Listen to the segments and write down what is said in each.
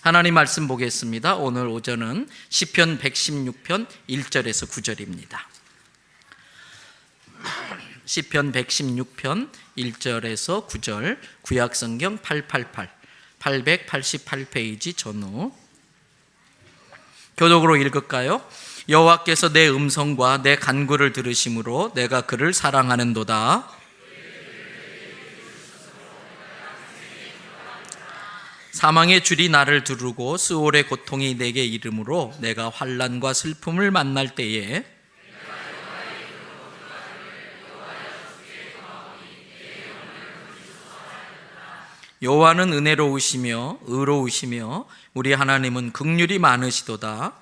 하나님 말씀 보겠습니다. 오늘 오전은 시편 116편 1절에서 9절입니다. 시편 116편 1절에서 9절, 구약성경 888페이지 전후. 교독으로 읽을까요? 여호와께서 내 음성과 내 간구를 들으심으로 내가 그를 사랑하는도다. 사망의 줄이 나를 두르고 스올의 고통이 내게 이름으로 내가 환난과 슬픔을 만날 때에 여호와는 은혜로우시며 의로우시며 우리 하나님은 긍휼이 많으시도다.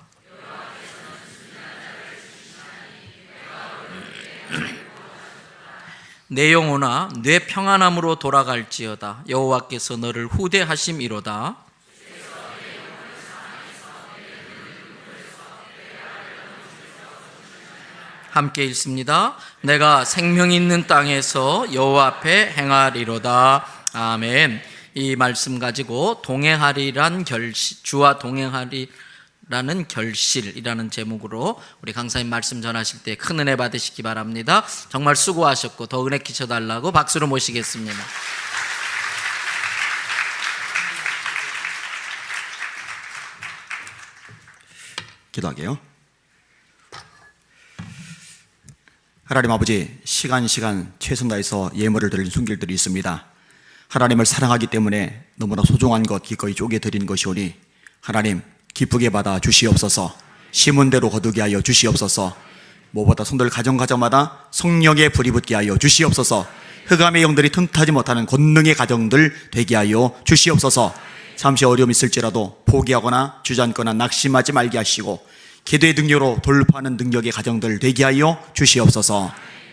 내 영혼아 내 평안함으로 돌아갈지어다. 여호와께서 너를 후대하심이로다. 함께 읽습니다. 내가 생명 있는 땅에서 여호와 앞에 행하리로다. 아멘. 이 말씀 가지고 동행하리란 결실, 주와 동행하리라는 결실이라는 제목으로 우리 강사님 말씀 전하실 때 큰 은혜 받으시기 바랍니다. 정말 수고하셨고 더 은혜 끼쳐달라고 박수로 모시겠습니다. 기도하게요. 하나님 아버지, 시간 최선 다해서 예물을 드린 손길들이 있습니다. 하나님을 사랑하기 때문에 너무나 소중한 것 기꺼이 쪼개 드린 것이오니 하나님 기쁘게 받아 주시옵소서. 심은 대로 거두게 하여 주시옵소서. 무엇보다 성도들 가정마다 성령의 불이 붙게 하여 주시옵소서. 흑암의 영들이 틈타지 못하는 권능의 가정들 되게 하여 주시옵소서. 잠시 어려움이 있을지라도 포기하거나 주저앉거나 낙심하지 말게 하시고 기도의 능력으로 돌파하는 능력의 가정들 되게 하여 주시옵소서.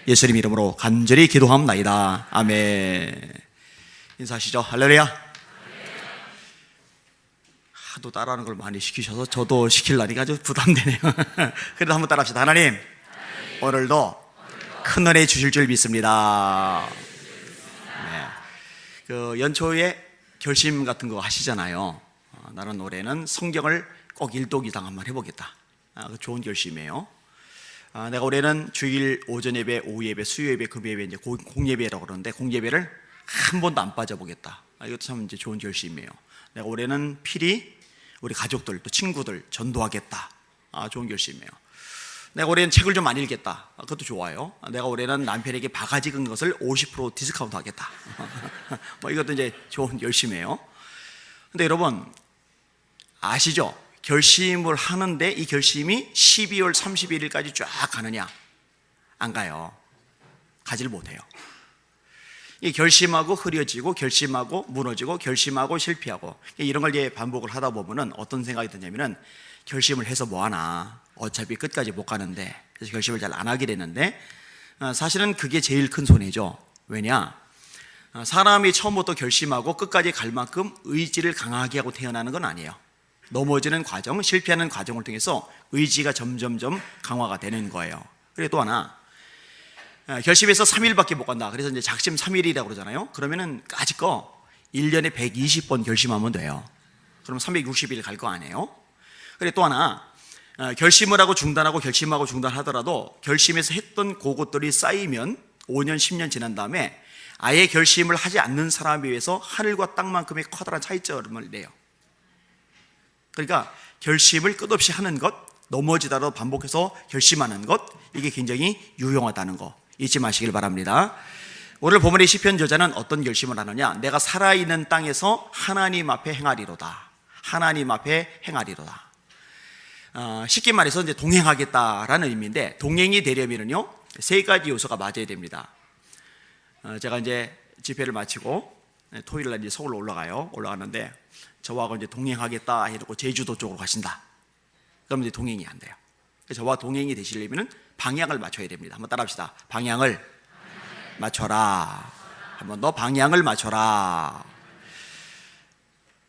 예수님 이름으로 간절히 기도합나이다. 아멘. 인사하시죠. 할렐루야. 하도 따라하는 걸 많이 시키셔서 저도 시키려니까 좀 부담되네요. 그래도 한번 따라합시다. 하나님, 오늘도 큰 은혜 주실 줄 믿습니다. 네. 그 연초에 결심 같은 거 하시잖아요. 나는 올해는 성경을 꼭 일독 이상 한번 해보겠다. 좋은 결심이에요. 내가 올해는 주일 오전 예배, 오후 예배, 수요 예배, 금요 예배, 이제 공예배라고 그러는데 공예배를 한 번도 안 빠져보겠다. 이것도 참 이제 좋은 결심이에요. 내가 올해는 필히 우리 가족들 또 친구들 전도하겠다. 좋은 결심이에요. 내가 올해는 책을 좀 많이 읽겠다. 그것도 좋아요. 내가 올해는 남편에게 바가지 근 것을 50% 디스카운트 하겠다. 이것도 이제 좋은 결심이에요. 근데 여러분 아시죠? 결심을 하는데 이 결심이 12월 31일까지 쫙 가느냐? 안 가요. 가지를 못해요. 이 결심하고 흐려지고 결심하고 무너지고 결심하고 실패하고 이런 걸 이제 반복을 하다 보면은 어떤 생각이 드냐면은 결심을 해서 뭐하나, 어차피 끝까지 못 가는데, 그래서 결심을 잘 안 하게 되는데 사실은 그게 제일 큰 손해죠. 왜냐? 사람이 처음부터 결심하고 끝까지 갈 만큼 의지를 강하게 하고 태어나는 건 아니에요. 넘어지는 과정, 실패하는 과정을 통해서 의지가 점점점 강화가 되는 거예요. 그리고 또 하나, 결심해서 3일밖에 못 간다. 그래서 이제 작심 3일이라고 그러잖아요. 그러면은 까짓 거 1년에 120번 결심하면 돼요. 그럼 360일 갈 거 아니에요? 그리고 또 하나, 결심을 하고 중단하고 결심하고 중단하더라도 결심해서 했던 그것들이 쌓이면 5년, 10년 지난 다음에 아예 결심을 하지 않는 사람에 비해서 하늘과 땅만큼의 커다란 차이점을 내요. 그러니까 결심을 끝없이 하는 것, 넘어지더라도 반복해서 결심하는 것, 이게 굉장히 유용하다는 거 잊지 마시길 바랍니다. 오늘 본문의 시편 저자는 어떤 결심을 하느냐? 내가 살아있는 땅에서 하나님 앞에 행하리로다. 하나님 앞에 행하리로다. 쉽게 말해서 이제 동행하겠다라는 의미인데, 동행이 되려면요 3가지 요소가 맞아야 됩니다. 제가 이제 집회를 마치고 토요일날 이제 서울로 올라가는데 저하고 이제 동행하겠다 해놓고 제주도 쪽으로 가신다. 그럼 이제 동행이 안 돼요. 저와 동행이 되시려면 방향을 맞춰야 됩니다. 한번 따라합시다. 방향을 맞춰라. 한번 더 방향을 맞춰라.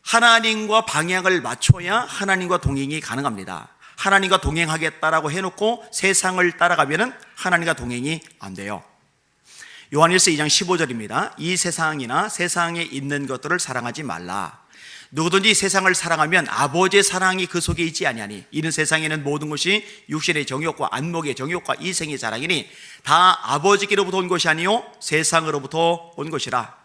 하나님과 방향을 맞춰야 하나님과 동행이 가능합니다. 하나님과 동행하겠다라고 해놓고 세상을 따라가면 하나님과 동행이 안 돼요. 요한일서 2장 15절입니다. 이 세상이나 세상에 있는 것들을 사랑하지 말라. 누구든지 세상을 사랑하면 아버지의 사랑이 그 속에 있지 아니하니 이는 세상에는 모든 것이 육신의 정욕과 안목의 정욕과 이생의 자랑이니 다 아버지께로부터 온 것이 아니요 세상으로부터 온 것이라.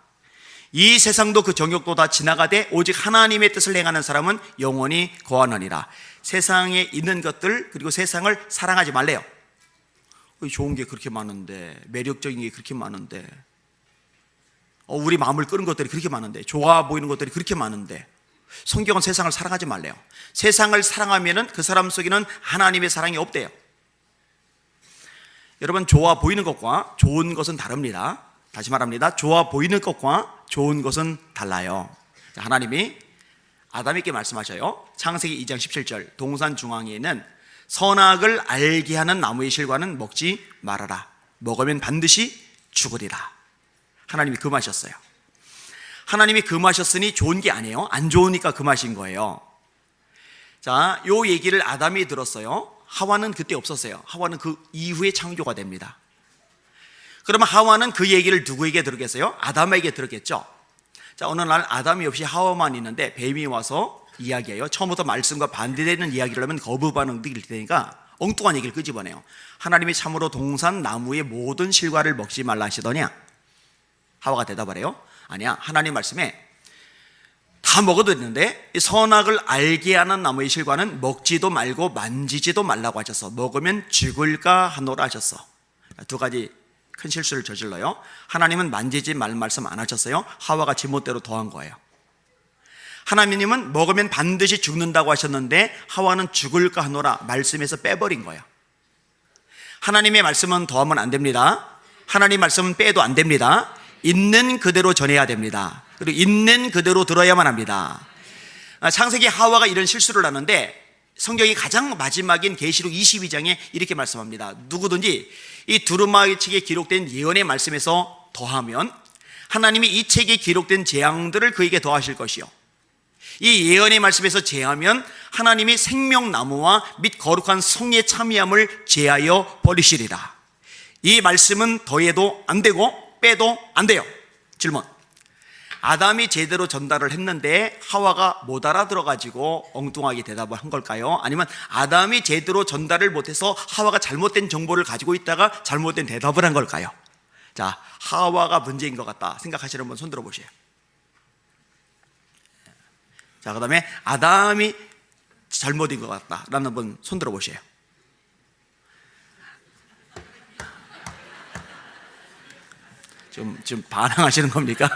이 세상도 그 정욕도 다 지나가되 오직 하나님의 뜻을 행하는 사람은 영원히 거하느니라. 세상에 있는 것들 그리고 세상을 사랑하지 말래요. 좋은 게 그렇게 많은데, 매력적인 게 그렇게 많은데, 우리 마음을 끄는 것들이 그렇게 많은데, 좋아 보이는 것들이 그렇게 많은데, 성경은 세상을 사랑하지 말래요. 세상을 사랑하면은 그 사람 속에는 하나님의 사랑이 없대요. 여러분, 좋아 보이는 것과 좋은 것은 다릅니다. 다시 말합니다. 좋아 보이는 것과 좋은 것은 달라요. 하나님이 아담에게 말씀하셔요. 창세기 2장 17절 동산 중앙에는 선악을 알게 하는 나무의 실과는 먹지 말아라. 먹으면 반드시 죽으리라. 하나님이 금하셨어요. 하나님이 금하셨으니 좋은 게 아니에요. 안 좋으니까 금하신 거예요. 자, 요 얘기를 아담이 들었어요. 하와는 그때 없었어요. 하와는 그 이후에 창조가 됩니다. 그러면 하와는 그 얘기를 누구에게 들었겠어요? 아담에게 들었겠죠. 자, 어느 날 아담이 없이 하와만 있는데 뱀이 와서 이야기해요. 처음부터 말씀과 반대되는 이야기를 하면 거부 반응이 일 테니까 엉뚱한 얘기를 끄집어내요. 하나님이 참으로 동산 나무의 모든 실과를 먹지 말라 하시더냐? 하와가 대답을 해요. 아니야, 하나님 말씀에 다 먹어도 되는데 선악을 알게 하는 나무의 실과는 먹지도 말고 만지지도 말라고 하셔서 먹으면 죽을까 하노라 하셨어. 두 가지 큰 실수를 저질러요. 하나님은 만지지 말 말씀 안 하셨어요. 하와가 지멋대로 더한 거예요. 하나님은 먹으면 반드시 죽는다고 하셨는데 하와는 죽을까 하노라 말씀에서 빼버린 거예요. 하나님의 말씀은 더하면 안 됩니다. 하나님 말씀은 빼도 안 됩니다. 있는 그대로 전해야 됩니다. 그리고 있는 그대로 들어야만 합니다. 창세기 하와가 이런 실수를 하는데 성경이 가장 마지막인 계시록 22장에 이렇게 말씀합니다. 누구든지 이 두루마리 책에 기록된 예언의 말씀에서 더하면 하나님이 이 책에 기록된 재앙들을 그에게 더하실 것이요, 이 예언의 말씀에서 제하면 하나님이 생명나무와 및 거룩한 성의 참여함을 제하여 버리시리라. 이 말씀은 더해도 안 되고 빼도 안 돼요. 질문: 아담이 제대로 전달을 했는데 하와가 못 알아들어가지고 엉뚱하게 대답을 한 걸까요? 아니면 아담이 제대로 전달을 못해서 하와가 잘못된 정보를 가지고 있다가 잘못된 대답을 한 걸까요? 자, 하와가 문제인 것 같다 생각하시는 분 손 들어보세요. 자, 그 다음에 아담이 잘못인 것 같다라는 분 손 들어보세요. 지금 반항하시는 겁니까?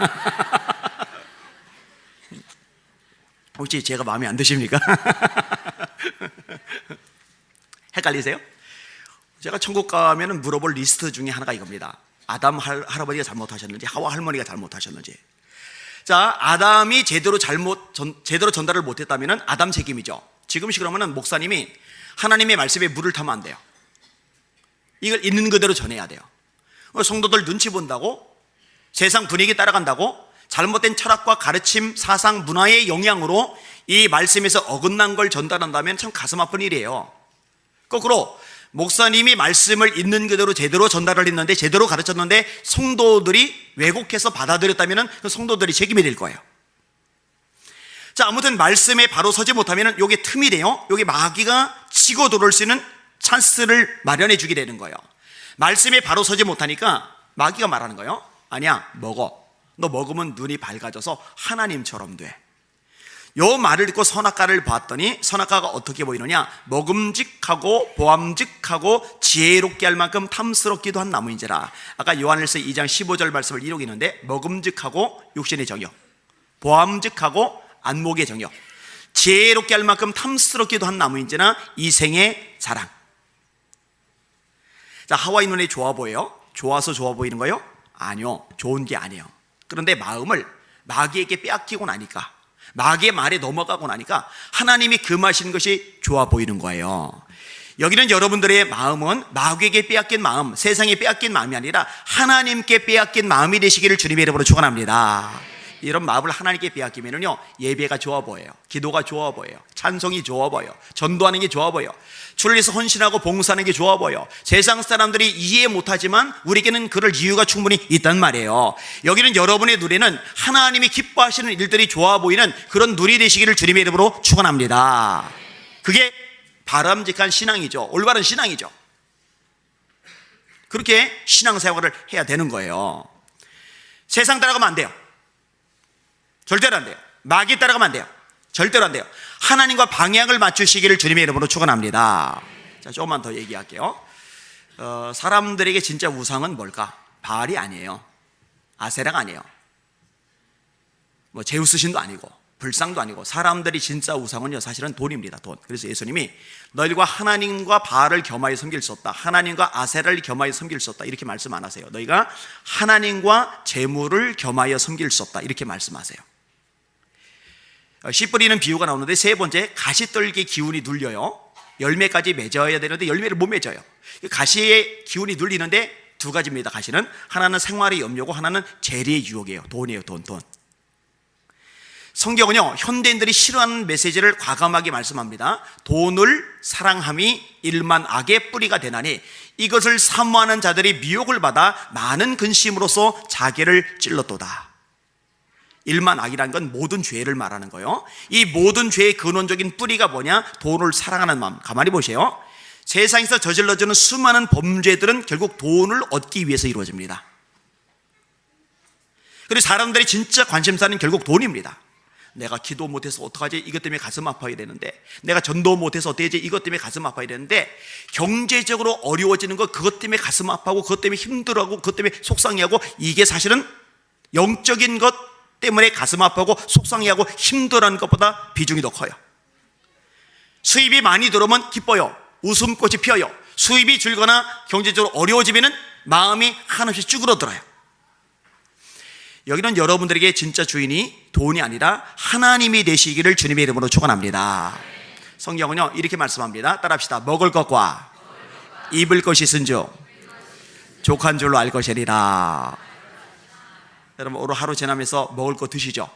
혹시 제가 마음에 안 드십니까? 헷갈리세요? 제가 천국 가면은 물어볼 리스트 중에 하나가 이겁니다. 아담 할아버지가 잘못하셨는지 하와 할머니가 잘못하셨는지. 자, 아담이 제대로 전달을 못했다면 아담 책임이죠. 지금식 그러면 목사님이 하나님의 말씀에 물을 타면 안 돼요. 이걸 있는 그대로 전해야 돼요. 성도들 눈치 본다고, 세상 분위기 따라간다고, 잘못된 철학과 가르침, 사상, 문화의 영향으로 이 말씀에서 어긋난 걸 전달한다면 참 가슴 아픈 일이에요. 거꾸로 목사님이 말씀을 있는 그대로 제대로 전달을 했는데, 제대로 가르쳤는데 성도들이 왜곡해서 받아들였다면 그 성도들이 책임이 될 거예요. 자, 아무튼 말씀에 바로 서지 못하면 요게 틈이 돼요. 요게 마귀가 치고 들어올 수 있는 찬스를 마련해 주게 되는 거예요. 말씀에 바로 서지 못하니까 마귀가 말하는 거예요. 아니야, 먹어. 너 먹으면 눈이 밝아져서 하나님처럼 돼. 요 말을 듣고 선악과를 봤더니 선악과가 어떻게 보이느냐? 먹음직하고 보암직하고 지혜롭게 할 만큼 탐스럽기도 한 나무인지라. 아까 요한일서 2장 15절 말씀을 이루기는데, 먹음직하고 육신의 정욕, 보암직하고 안목의 정욕, 지혜롭게 할 만큼 탐스럽기도 한 나무인지나 이생의 자랑. 자, 하와의 눈에 좋아 보여요? 좋아서 좋아 보이는 거예요? 아니요, 좋은 게 아니에요. 그런데 마음을 마귀에게 빼앗기고 나니까, 마귀의 말에 넘어가고 나니까 하나님이 금하신 것이 좋아 보이는 거예요. 여기는 여러분들의 마음은 마귀에게 빼앗긴 마음, 세상에 빼앗긴 마음이 아니라 하나님께 빼앗긴 마음이 되시기를 주님의 이름으로 축원합니다. 이런 마음을 하나님께 빼앗기면은요, 예배가 좋아 보여요. 기도가 좋아 보여요. 찬송이 좋아 보여요. 전도하는 게 좋아 보여요. 주를 위해서 헌신하고 봉사하는 게 좋아 보여요. 세상 사람들이 이해 못하지만 우리에게는 그럴 이유가 충분히 있단 말이에요. 여기는 여러분의 눈에는 하나님이 기뻐하시는 일들이 좋아 보이는 그런 눈이 되시기를 주님의 이름으로 축원합니다. 그게 바람직한 신앙이죠. 올바른 신앙이죠. 그렇게 신앙생활을 해야 되는 거예요. 세상 따라가면 안 돼요. 절대로 안 돼요. 마귀 따라가면 안 돼요. 절대로 안 돼요. 하나님과 방향을 맞추시기를 주님의 이름으로 축원합니다. 자, 조금만 더 얘기할게요. 사람들에게 진짜 우상은 뭘까? 바알이 아니에요. 아세라가 아니에요. 뭐 제우스 신도 아니고 불상도 아니고, 사람들이 진짜 우상은요, 사실은 돈입니다. 돈. 그래서 예수님이 너희가 하나님과 바알을 겸하여 섬길 수 없다, 하나님과 아세라를 겸하여 섬길 수 없다, 이렇게 말씀 안 하세요. 너희가 하나님과 재물을 겸하여 섬길 수 없다, 이렇게 말씀하세요. 씨 뿌리는 비유가 나오는데, 세 번째, 가시떨기 기운이 눌려요. 열매까지 맺어야 되는데 열매를 못 맺어요. 가시의 기운이 눌리는데 두 가지입니다. 가시는 하나는 생활의 염려고 하나는 재리의 유혹이에요. 돈이에요. 돈. 성경은요, 현대인들이 싫어하는 메시지를 과감하게 말씀합니다. 돈을 사랑함이 일만 악의 뿌리가 되나니 이것을 사모하는 자들이 미혹을 받아 많은 근심으로써 자기를 찔렀도다. 일만 악이라는 건 모든 죄를 말하는 거예요. 이 모든 죄의 근원적인 뿌리가 뭐냐? 돈을 사랑하는 마음. 가만히 보세요. 세상에서 저질러지는 수많은 범죄들은 결국 돈을 얻기 위해서 이루어집니다. 그리고 사람들이 진짜 관심사는 결국 돈입니다. 내가 기도 못해서 어떡하지? 이것 때문에 가슴 아파야 되는데, 내가 전도 못해서 어떡하지? 이것 때문에 가슴 아파야 되는데, 경제적으로 어려워지는 것, 그것 때문에 가슴 아파하고, 그것 때문에 힘들어하고, 그것 때문에 속상해하고, 이게 사실은 영적인 것 때문에 가슴 아파하고 속상해하고 힘들어하는 것보다 비중이 더 커요. 수입이 많이 들어오면 기뻐요. 웃음꽃이 피어요. 수입이 줄거나 경제적으로 어려워지면 마음이 한없이 쭈그러들어요. 여기는 여러분들에게 진짜 주인이 돈이 아니라 하나님이 되시기를 주님의 이름으로 축원합니다. 성경은요, 이렇게 말씀합니다. 따라합시다. 먹을 것과 입을 것이 있은즉 족한 줄로 알 것이리라. 여러분, 오늘 하루 지나면서 먹을 거 드시죠?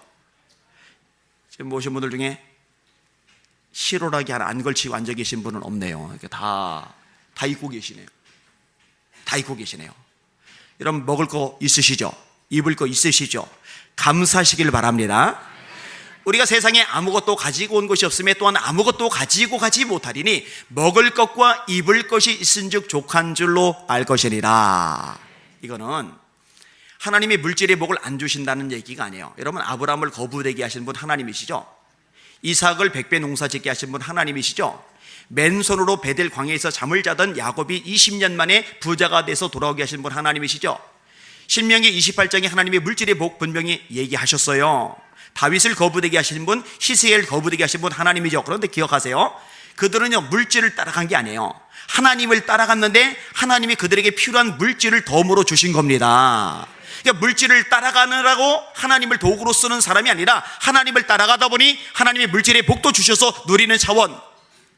지금 모신 분들 중에 실오라기 하나 안 걸치고 앉아 계신 분은 없네요. 다 입고 계시네요. 다 입고 계시네요. 여러분, 먹을 거 있으시죠? 입을 거 있으시죠? 감사하시길 바랍니다. 우리가 세상에 아무것도 가지고 온 것이 없으며 또한 아무것도 가지고 가지 못하리니 먹을 것과 입을 것이 있은즉 족한 줄로 알 것이니라. 이거는 하나님이 물질의 복을 안 주신다는 얘기가 아니에요. 여러분, 아브라함을 거부되게 하신 분 하나님이시죠? 이삭을 100배 농사 짓게 하신 분 하나님이시죠? 맨손으로 베델 광야에서 잠을 자던 야곱이 20년 만에 부자가 돼서 돌아오게 하신 분 하나님이시죠? 신명기 28장에 하나님의 물질의 복 분명히 얘기하셨어요. 다윗을 거부되게 하신 분, 히스기엘 거부되게 하신 분 하나님이죠. 그런데 기억하세요, 그들은요, 물질을 따라간 게 아니에요. 하나님을 따라갔는데 하나님이 그들에게 필요한 물질을 덤으로 주신 겁니다. 그러니까 물질을 따라가느라고 하나님을 도구로 쓰는 사람이 아니라 하나님을 따라가다 보니 하나님의 물질의 복도 주셔서 누리는 차원,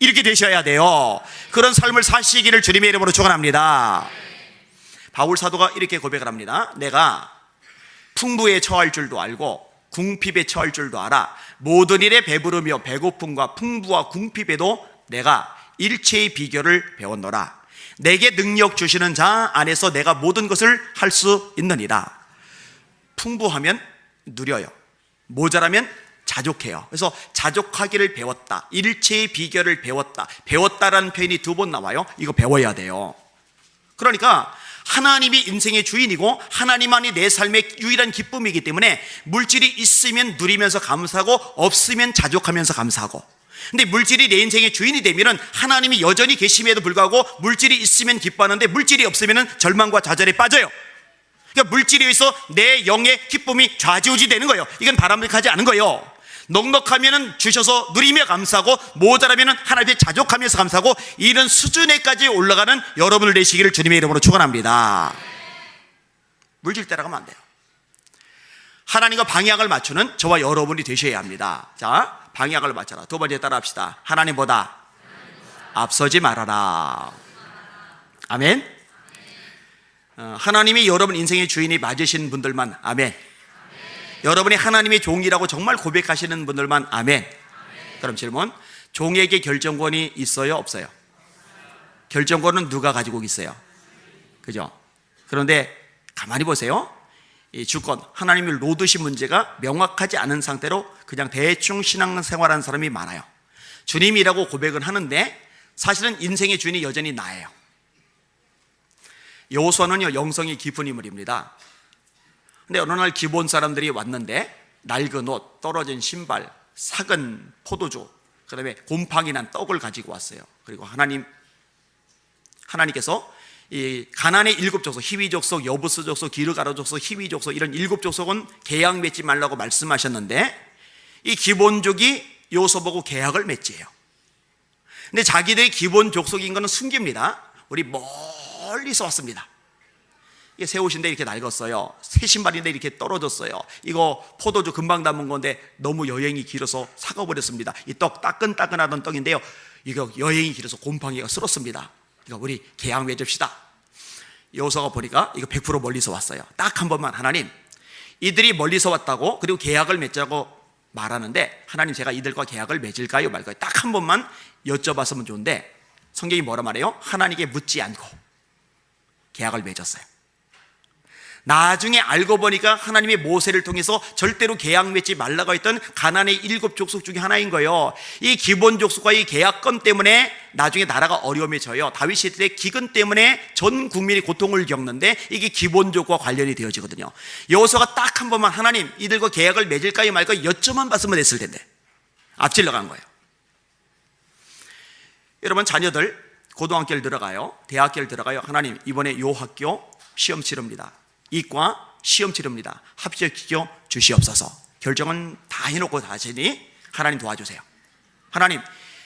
이렇게 되셔야 돼요. 그런 삶을 사시기를 주님의 이름으로 축원합니다. 바울 사도가 이렇게 고백을 합니다. 내가 풍부에 처할 줄도 알고 궁핍에 처할 줄도 알아. 모든 일에 배부르며 배고픔과 풍부와 궁핍에도 내가 일체의 비결을 배웠노라. 내게 능력 주시는 자 안에서 내가 모든 것을 할 수 있느니라. 풍부하면 누려요. 모자라면 자족해요. 그래서 자족하기를 배웠다, 일체의 비결을 배웠다, 배웠다라는 표현이 2번 나와요. 이거 배워야 돼요. 그러니까 하나님이 인생의 주인이고 하나님만이 내 삶의 유일한 기쁨이기 때문에 물질이 있으면 누리면서 감사하고 없으면 자족하면서 감사하고, 근데 물질이 내 인생의 주인이 되면은 하나님이 여전히 계심에도 불구하고 물질이 있으면 기뻐하는데 물질이 없으면 절망과 좌절에 빠져요. 그러니까 물질에 의해서 내 영의 기쁨이 좌지우지 되는 거예요. 이건 바람직하지 않은 거예요. 넉넉하면 주셔서 누리며 감사하고 모자라면 하나님께 자족하면서 감사하고, 이런 수준에까지 올라가는 여러분을 되시기를 주님의 이름으로 축원합니다. 물질 따라가면 안 돼요. 하나님과 방향을 맞추는 저와 여러분이 되셔야 합니다. 자, 방향을 맞춰라. 2번째 따라합시다. 하나님보다 앞서지 말아라. 아멘. 하나님이 여러분 인생의 주인이 맞으신 분들만 아멘. 여러분이 하나님의 종이라고 정말 고백하시는 분들만 아멘. 그럼 질문, 종에게 결정권이 있어요, 없어요? 결정권은 누가 가지고 있어요? 그죠? 그런데 가만히 보세요. 이 주권, 하나님이 놓으신 문제가 명확하지 않은 상태로 그냥 대충 신앙생활하는 사람이 많아요. 주님이라고 고백은 하는데 사실은 인생의 주인이 여전히 나예요. 여호수아는요, 영성이 깊은 인물입니다. 근데 어느 날 기본 사람들이 왔는데 낡은 옷, 떨어진 신발, 삭은 포도주, 그 다음에 곰팡이 난 떡을 가지고 왔어요. 그리고 하나님께서 이 가나안의 7족속, 히위 족속, 여부스 족속, 기르가라 족속, 히위 족속, 이런 7족속은 계약 맺지 말라고 말씀하셨는데 이 기본족이 여호수아 보고 계약을 맺지예요. 근데 자기들이 기본 족속인 거는 숨깁니다. 우리 멀리서 왔습니다. 이게 새 옷인데 이렇게 낡았어요. 새 신발인데 이렇게 떨어졌어요. 이거 포도주 금방 담은 건데 너무 여행이 길어서 사가버렸습니다. 이 떡 따끈따끈하던 떡인데요, 이거 여행이 길어서 곰팡이가 쓸었습니다. 그러니까 우리 계약 맺읍시다. 여호수아가 보니까 이거 100% 멀리서 왔어요. 딱 한 번만, 하나님, 이들이 멀리서 왔다고 그리고 계약을 맺자고 말하는데 하나님, 제가 이들과 계약을 맺을까요 말까요? 딱 한 번만 여쭤봤으면 좋은데 성경이 뭐라 말해요? 하나님께 묻지 않고 계약을 맺었어요. 나중에 알고 보니까 하나님이 모세를 통해서 절대로 계약 맺지 말라고 했던 가나안의 7족속 중에 하나인 거예요. 이 기본 족속과 이 계약권 때문에 나중에 나라가 어려움해져요. 다윗 시대의 기근 때문에 전 국민이 고통을 겪는데 이게 기본족과 관련이 되어지거든요. 여호수아가 딱 한 번만, 하나님, 이들과 계약을 맺을까요 말까요 여쭤만 봤으면 됐을 텐데 앞질러 간 거예요. 여러분, 자녀들 고등학교를 들어가요, 대학교를 들어가요. 하나님, 이번에 요 학교 시험 치릅니다. 이과 시험 치릅니다. 합격시켜 주시옵소서. 결정은 다 해놓고 다시니 하나님 도와주세요. 하나님,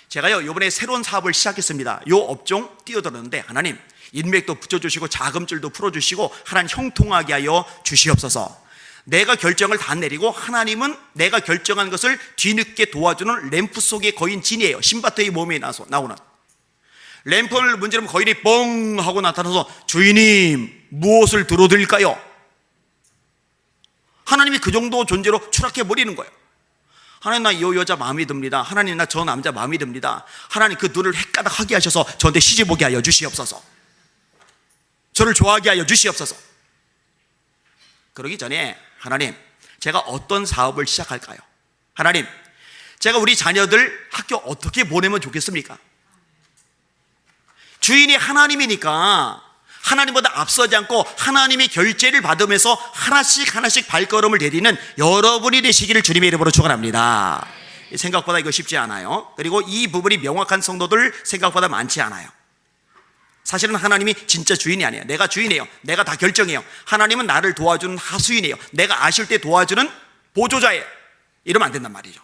제가요 이번에 새로운 사업을 시작했습니다. 요 업종 뛰어들었는데 하나님, 인맥도 붙여주시고 자금줄도 풀어주시고 하나님 형통하게 하여 주시옵소서. 내가 결정을 다 내리고 하나님은 내가 결정한 것을 뒤늦게 도와주는 램프 속의 거인 진이에요. 신바트의 몸에 나오는 램프를 문지르면 거인이 뻥 하고 나타나서 주인님, 무엇을 들어드릴까요? 하나님이 그 정도 존재로 추락해버리는 거예요. 하나님, 나 이 여자 마음에 듭니다. 하나님, 나 저 남자 마음에 듭니다. 하나님, 그 눈을 헷가닥하게 하셔서 저한테 시집오게 하여 주시옵소서. 저를 좋아하게 하여 주시옵소서. 그러기 전에 하나님, 제가 어떤 사업을 시작할까요? 하나님, 제가 우리 자녀들 학교 어떻게 보내면 좋겠습니까? 주인이 하나님이니까 하나님보다 앞서지 않고 하나님의 결제를 받으면서 하나씩 하나씩 발걸음을 내디는 여러분이 되시기를 주님의 이름으로 축원합니다. 생각보다 이거 쉽지 않아요. 그리고 이 부분이 명확한 성도들 생각보다 많지 않아요. 사실은 하나님이 진짜 주인이 아니에요. 내가 주인이에요. 내가 다 결정해요. 하나님은 나를 도와주는 하수인이에요. 내가 아실 때 도와주는 보조자예요. 이러면 안 된단 말이죠.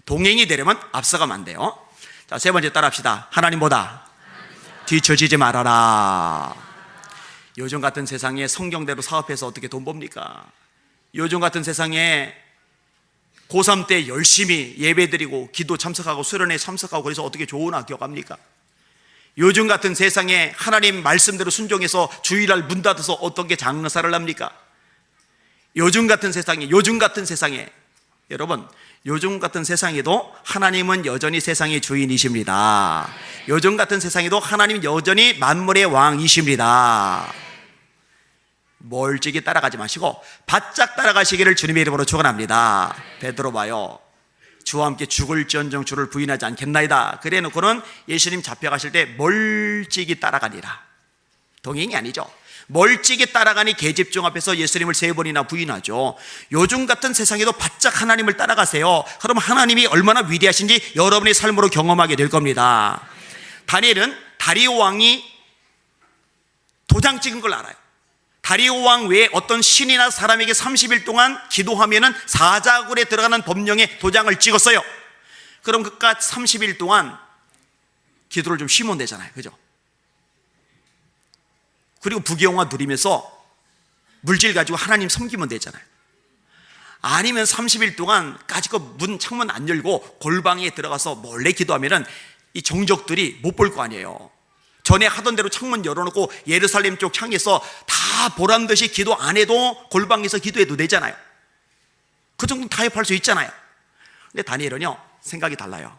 동행이 되려면 앞서가면 안 돼요. 자, 세 번째 따라합시다. 하나님보다 뒤처지지 말아라. 요즘 같은 세상에 성경대로 사업해서 어떻게 돈 법니까? 요즘 같은 세상에 고3 때 열심히 예배드리고 기도 참석하고 수련회 참석하고 그래서 어떻게 좋은 학교 갑니까? 요즘 같은 세상에 하나님 말씀대로 순종해서 주일날 문 닫아서 어떻게 장사를 합니까? 요즘 같은 세상에 여러분, 요즘 같은 세상에도 하나님은 여전히 세상의 주인이십니다. 요즘 같은 세상에도 하나님은 여전히 만물의 왕이십니다. 멀찍이 따라가지 마시고 바짝 따라가시기를 주님의 이름으로 축원합니다. 베드로 봐요. 주와 함께 죽을지언정 주를 부인하지 않겠나이다. 그래 놓고는 예수님 잡혀가실 때 멀찍이 따라가니라. 동행이 아니죠. 멀찍이 따라가니 계집종 앞에서 예수님을 3번이나 부인하죠. 요즘 같은 세상에도 바짝 하나님을 따라가세요. 그럼 하나님이 얼마나 위대하신지 여러분의 삶으로 경험하게 될 겁니다. 다니엘은 다리오 왕이 도장 찍은 걸 알아요. 다리오 왕 외에 어떤 신이나 사람에게 30일 동안 기도하면은 사자굴에 들어가는 법령에 도장을 찍었어요. 그럼 그깟 30일 동안 기도를 좀 쉬면 되잖아요. 그죠? 그리고 부귀영화 누리면서 물질 가지고 하나님 섬기면 되잖아요. 아니면 30일 동안 까짓거 문 창문 안 열고 골방에 들어가서 몰래 기도하면은 이 정적들이 못 볼 거 아니에요. 전에 하던 대로 창문 열어놓고 예루살렘 쪽 창에서 다 보란 듯이 기도 안 해도 골방에서 기도해도 되잖아요. 그 정도 타협할 수 있잖아요. 근데 다니엘은요, 생각이 달라요.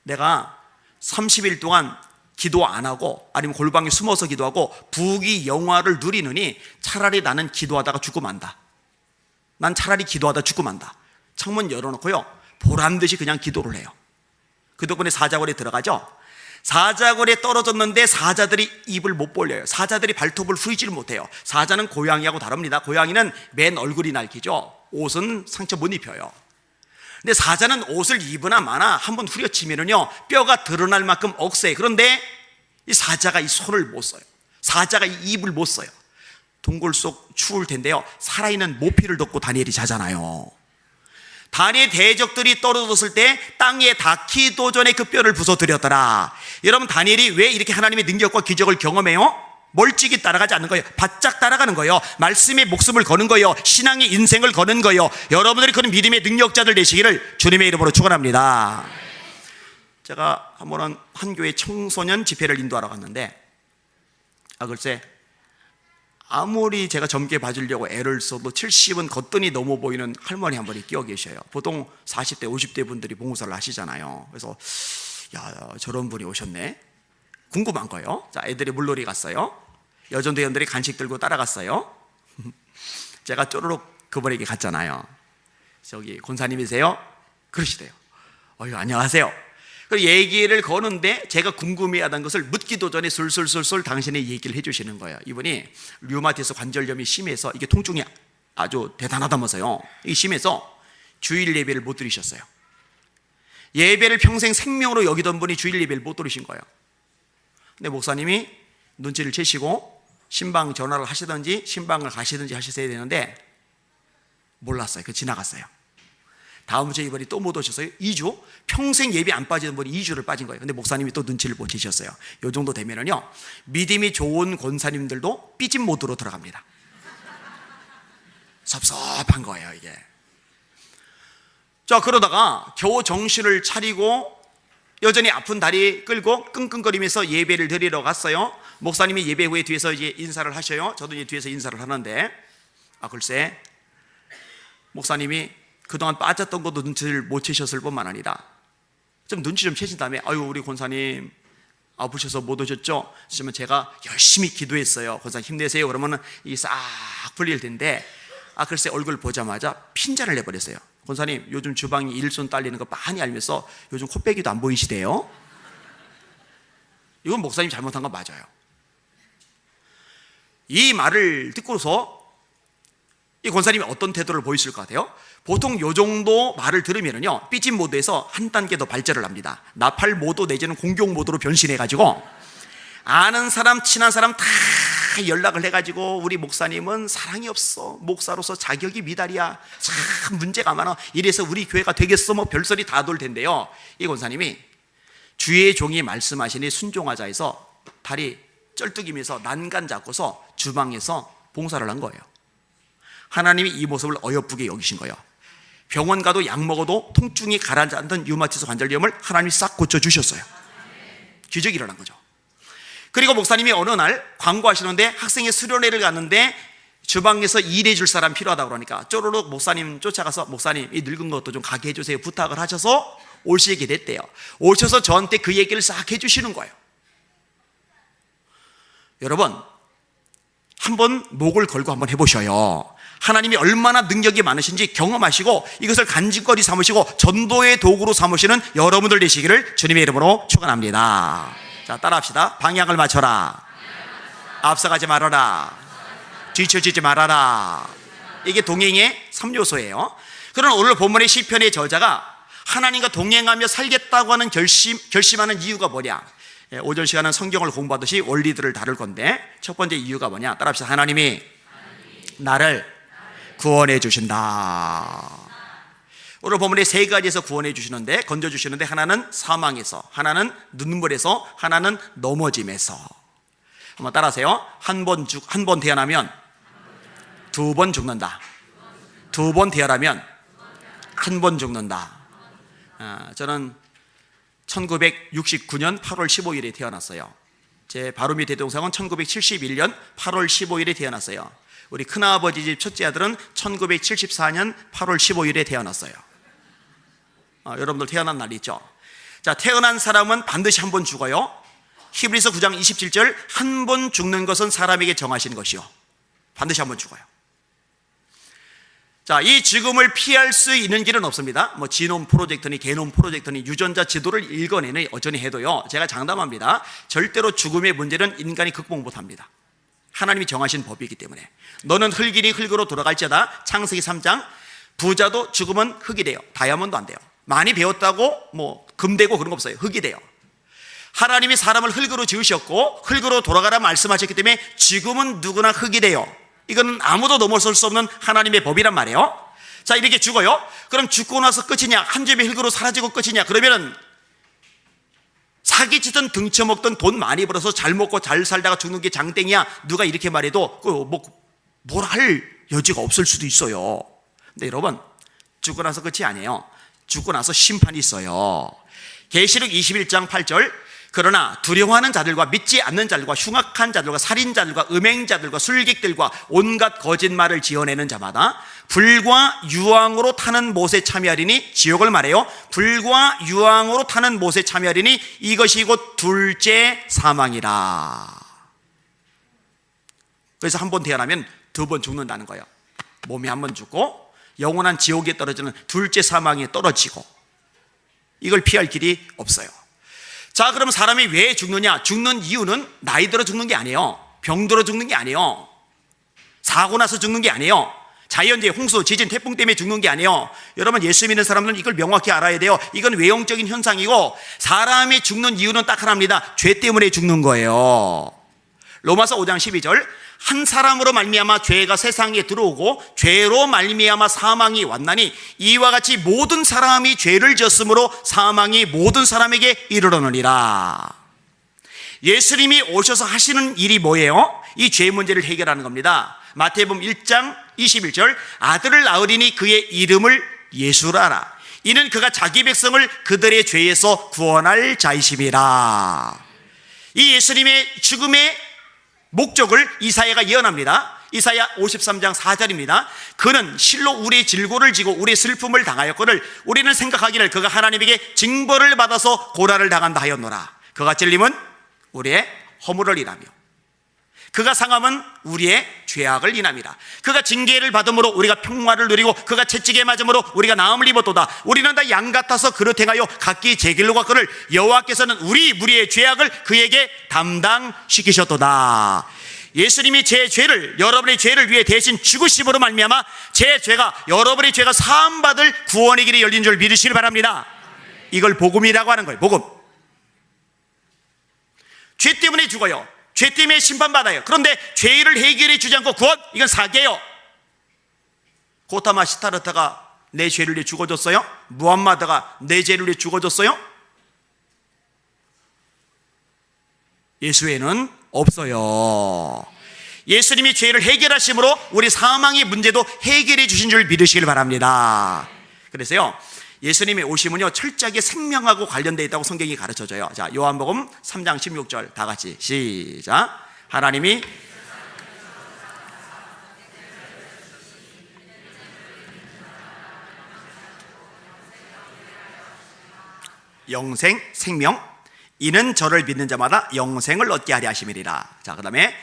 내가 30일 동안 기도 안 하고 아니면 골방에 숨어서 기도하고 부귀 영화를 누리느니 차라리 나는 기도하다가 죽고 만다. 난 차라리 기도하다 죽고 만다. 창문 열어놓고요, 보란듯이 그냥 기도를 해요. 그 덕분에 사자굴에 들어가죠. 사자굴에 떨어졌는데 사자들이 입을 못 벌려요. 사자들이 발톱을 후이지를 못해요. 사자는 고양이하고 다릅니다. 고양이는 맨 얼굴이 날개죠. 옷은 상처 못 입혀요. 근데 사자는 옷을 입으나 마나 한번 후려치면은요, 뼈가 드러날 만큼 억세요. 그런데 이 사자가 이 손을 못 써요. 사자가 이 입을 못 써요. 동굴 속 추울 텐데요, 살아있는 모피를 덮고 다니엘이 자잖아요. 다니엘 대적들이 떨어졌을 때 땅에 닿기 도전에 그 뼈를 부숴드렸더라. 여러분, 다니엘이 왜 이렇게 하나님의 능력과 기적을 경험해요? 멀찍이 따라가지 않는 거예요. 바짝 따라가는 거예요. 말씀에 목숨을 거는 거예요. 신앙의 인생을 거는 거예요. 여러분들이 그런 믿음의 능력자들 되시기를 주님의 이름으로 축원합니다. 제가 한 번은 한 교회 청소년 집회를 인도하러 갔는데, 글쎄, 아무리 제가 젊게 봐주려고 애를 써도 70은 거뜬히 넘어 보이는 할머니 한 분이 끼어 계셔요. 보통 40대, 50대 분들이 봉사를 하시잖아요. 그래서 야, 저런 분이 오셨네, 궁금한 거예요. 자, 애들이 물놀이 갔어요. 여전대원들이 간식 들고 따라갔어요. 제가 쪼르륵 그분에게 갔잖아요. 저기 권사님이세요? 그러시대요. 안녕하세요. 그 얘기를 거는데 제가 궁금해하던 것을 묻기도 전에 술술술술 당신의 얘기를 해주시는 거예요. 이분이 류마티스 관절염이 심해서 이게 통증이 아주 대단하다면서요. 이게 심해서 주일 예배를 못 드리셨어요. 예배를 평생 생명으로 여기던 분이 주일 예배를 못 드리신 거예요. 근데 목사님이 눈치를 채시고 신방 전화를 하시든지 신방을 가시든지 하셨어야 되는데 몰랐어요. 그 지나갔어요. 다음 주에 이번에 또 못 오셨어요. 2주? 평생 예배 안 빠지던 분이 2주를 빠진 거예요. 근데 목사님이 또 눈치를 못 채셨어요. 이 정도 되면은요, 믿음이 좋은 권사님들도 삐진 모드로 들어갑니다. 섭섭한 거예요, 이게. 자, 그러다가 겨우 정신을 차리고 여전히 아픈 다리 끌고 끙끙거리면서 예배를 드리러 갔어요. 목사님이 예배 후에 뒤에서 이제 인사를 하셔요. 저도 이제 뒤에서 인사를 하는데, 글쎄, 목사님이 그동안 빠졌던 것도 눈치를 못 채셨을 뿐만 아니라 좀 눈치 좀 채신 다음에, 우리 권사님 아프셔서 못 오셨죠? 그러면 제가 열심히 기도했어요. 권사님 힘내세요. 그러면은 이 싹 풀릴 텐데, 글쎄, 얼굴 보자마자 핀잔을 내버렸어요. 권사님, 요즘 주방이 일손 딸리는 거 많이 알면서 요즘 코빼기도 안 보이시대요. 이건 목사님 잘못한 건 맞아요. 이 말을 듣고서 이 권사님이 어떤 태도를 보였을 것 같아요? 보통 요 정도 말을 들으면요, 삐진 모드에서 한 단계 더 발전을 합니다. 나팔 모드 내지는 공격 모드로 변신해가지고 아는 사람, 친한 사람 다 연락을 해가지고 우리 목사님은 사랑이 없어, 목사로서 자격이 미달이야, 참 문제가 많아, 이래서 우리 교회가 되겠어, 뭐 별소리 다 돌 텐데요, 이 권사님이 주의 종이 말씀하시니 순종하자 해서 다리 쩔뚝이면서 난간 잡고서 주방에서 봉사를 한 거예요. 하나님이 이 모습을 어여쁘게 여기신 거예요. 병원 가도 약 먹어도 통증이 가라앉는 류마티스 관절염을 하나님이 싹 고쳐주셨어요. 기적이 일어난 거죠. 그리고 목사님이 어느 날 광고하시는데 학생의 수련회를 갔는데 주방에서 일해 줄 사람 필요하다고 그러니까 쪼르륵 목사님 쫓아가서, 목사님 이 늙은 것도 좀 가게 해주세요 부탁을 하셔서 오시게 됐대요. 오셔서 저한테 그 얘기를 싹 해주시는 거예요. 여러분, 한번 목을 걸고 한번 해보셔요. 하나님이 얼마나 능력이 많으신지 경험하시고 이것을 간직거리 삼으시고 전도의 도구로 삼으시는 여러분들 되시기를 주님의 이름으로 축원합니다. 자, 따라합시다. 방향을 맞춰라. 앞서가지 말아라. 뒤처지지 말아라. 이게 동행의 3요소예요. 그러나 오늘 본문의 시편의 저자가 하나님과 동행하며 살겠다고 하는 결심하는 이유가 뭐냐? 오전 시간은 성경을 공부하듯이 원리들을 다룰 건데, 첫 번째 이유가 뭐냐? 따라합시다. 하나님이 나를 구원해 주신다. 오늘 본문에 세 가지에서 구원해 주시는데, 건져 주시는데, 하나는 사망에서, 하나는 눈물에서, 하나는 넘어짐에서. 한번 따라하세요. 한 번 태어나면 두 번 죽는다. 두 번 태어나면 한 번 죽는다. 저는 1969년 8월 15일에 태어났어요. 제 바로 밑에 동생은 1971년 8월 15일에 태어났어요. 우리 큰아버지 집 첫째 아들은 1974년 8월 15일에 태어났어요. 여러분들 태어난 날 있죠? 자, 태어난 사람은 반드시 한 번 죽어요. 히브리서 9장 27절, 한 번 죽는 것은 사람에게 정하신 것이요. 반드시 한 번 죽어요. 자, 이 죽음을 피할 수 있는 길은 없습니다. 뭐 지놈 프로젝트니 개놈 프로젝트니 유전자 지도를 읽어내는 어쩌니 해도요, 제가 장담합니다. 절대로 죽음의 문제는 인간이 극복 못합니다. 하나님이 정하신 법이기 때문에. 너는 흙이니 흙으로 돌아갈지어다. 창세기 3장. 부자도 죽으면 흙이 돼요. 다이아몬드 안 돼요. 많이 배웠다고 뭐 금되고 그런 거 없어요. 흙이 돼요. 하나님이 사람을 흙으로 지으셨고 흙으로 돌아가라 말씀하셨기 때문에 죽음은 누구나 흙이 돼요. 이건 아무도 넘어설 수 없는 하나님의 법이란 말이에요. 자, 이렇게 죽어요. 그럼 죽고 나서 끝이냐? 한 줌의 흙으로 사라지고 끝이냐? 그러면은 사기치던 등쳐먹던 돈 많이 벌어서 잘 먹고 잘 살다가 죽는 게 장땡이야. 누가 이렇게 말해도 뭘 할 여지가 없을 수도 있어요. 근데 여러분, 죽고 나서 끝이 아니에요. 죽고 나서 심판이 있어요. 계시록 21장 8절, 그러나 두려워하는 자들과 믿지 않는 자들과 흉악한 자들과 살인자들과 음행자들과 술객들과 온갖 거짓말을 지어내는 자마다 불과 유황으로 타는 못에 참여하리니, 지옥을 말해요. 불과 유황으로 타는 못에 참여하리니 이것이 곧 둘째 사망이라. 그래서 한 번 태어나면 두 번 죽는다는 거예요. 몸이 한 번 죽고 영원한 지옥에 떨어지는 둘째 사망에 떨어지고, 이걸 피할 길이 없어요. 자, 그럼 사람이 왜 죽느냐? 죽는 이유는 나이 들어 죽는 게 아니에요. 병들어 죽는 게 아니에요. 사고 나서 죽는 게 아니에요. 자연재해, 홍수, 지진, 태풍 때문에 죽는 게 아니에요. 여러분, 예수 믿는 사람들은 이걸 명확히 알아야 돼요. 이건 외형적인 현상이고, 사람이 죽는 이유는 딱 하나입니다. 죄 때문에 죽는 거예요. 로마서 5장 12절, 한 사람으로 말미암아 죄가 세상에 들어오고 죄로 말미암아 사망이 왔나니 이와 같이 모든 사람이 죄를 지었으므로 사망이 모든 사람에게 이르러느니라. 예수님이 오셔서 하시는 일이 뭐예요? 이 죄 문제를 해결하는 겁니다. 마태복음 1장 21절, 아들을 낳으리니 그의 이름을 예수라 하라. 이는 그가 자기 백성을 그들의 죄에서 구원할 자이심이라. 이 예수님의 죽음의 목적을 이사야가 예언합니다. 이사야 53장 4절입니다. 그는 실로 우리의 질고를 지고 우리의 슬픔을 당하였거늘 우리는 생각하기를 그가 하나님에게 징벌을 받아서 고난을 당한다 하였노라. 그가 찔림은 우리의 허물을 인하며 그가 상함은 우리의 죄악을 인함이라. 그가 징계를 받음으로 우리가 평화를 누리고 그가 채찍에 맞음으로 우리가 나음을 입었도다. 우리는 다 양 같아서 그릇 행하여 각기 제 길로 갔거늘 여호와께서는 우리 무리의 죄악을 그에게 담당시키셨도다. 예수님이 제 죄를, 여러분의 죄를 위해 대신 죽으심으로 말미암아 제 죄가, 여러분의 죄가 사함받을 구원의 길이 열린 줄 믿으시길 바랍니다. 이걸 복음이라고 하는 거예요. 복음. 죄 때문에 죽어요. 죄 때문에 심판받아요. 그런데 죄를 해결해 주지 않고 구원, 이건 사기예요. 고타마 시타르타가 내 죄를 위해 죽어줬어요? 무함마드가 내 죄를 위해 죽어줬어요? 예수에는 없어요. 예수님이 죄를 해결하심으로 우리 사망의 문제도 해결해 주신 줄 믿으시길 바랍니다. 그래서요, 예수님의 오심은요 철저하게 생명하고 관련되어 있다고 성경이 가르쳐줘요. 자, 요한복음 3장 16절 다 같이 시작. 하나님이 영생, 생명, 이는 저를 믿는 자마다 영생을 얻게 하려 하심이리라. 자, 그 다음에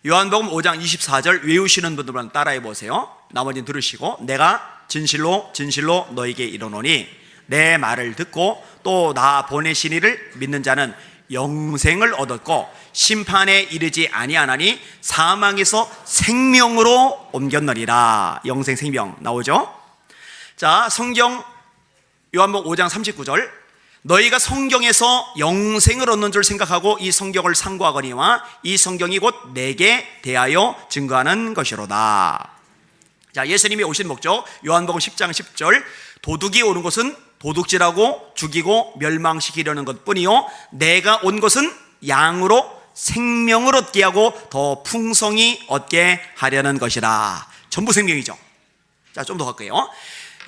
요한복음 5장 24절 외우시는 분들은 따라해 보세요. 나머지는 들으시고, 내가 진실로 진실로 너에게 이르노니 내 말을 듣고 또 나 보내신 이를 믿는 자는 영생을 얻었고 심판에 이르지 아니하나니 사망에서 생명으로 옮겼느니라. 영생, 생명 나오죠? 자, 성경 요한복음 5장 39절, 너희가 성경에서 영생을 얻는 줄 생각하고 이 성경을 상고하거니와 이 성경이 곧 내게 대하여 증거하는 것이로다. 자, 예수님이 오신 목적 요한복음 10장 10절, 도둑이 오는 것은 도둑질하고 죽이고 멸망시키려는 것뿐이요 내가 온 것은 양으로 생명을 얻게 하고 더 풍성히 얻게 하려는 것이라. 전부 생명이죠. 자, 좀 더 갈게요.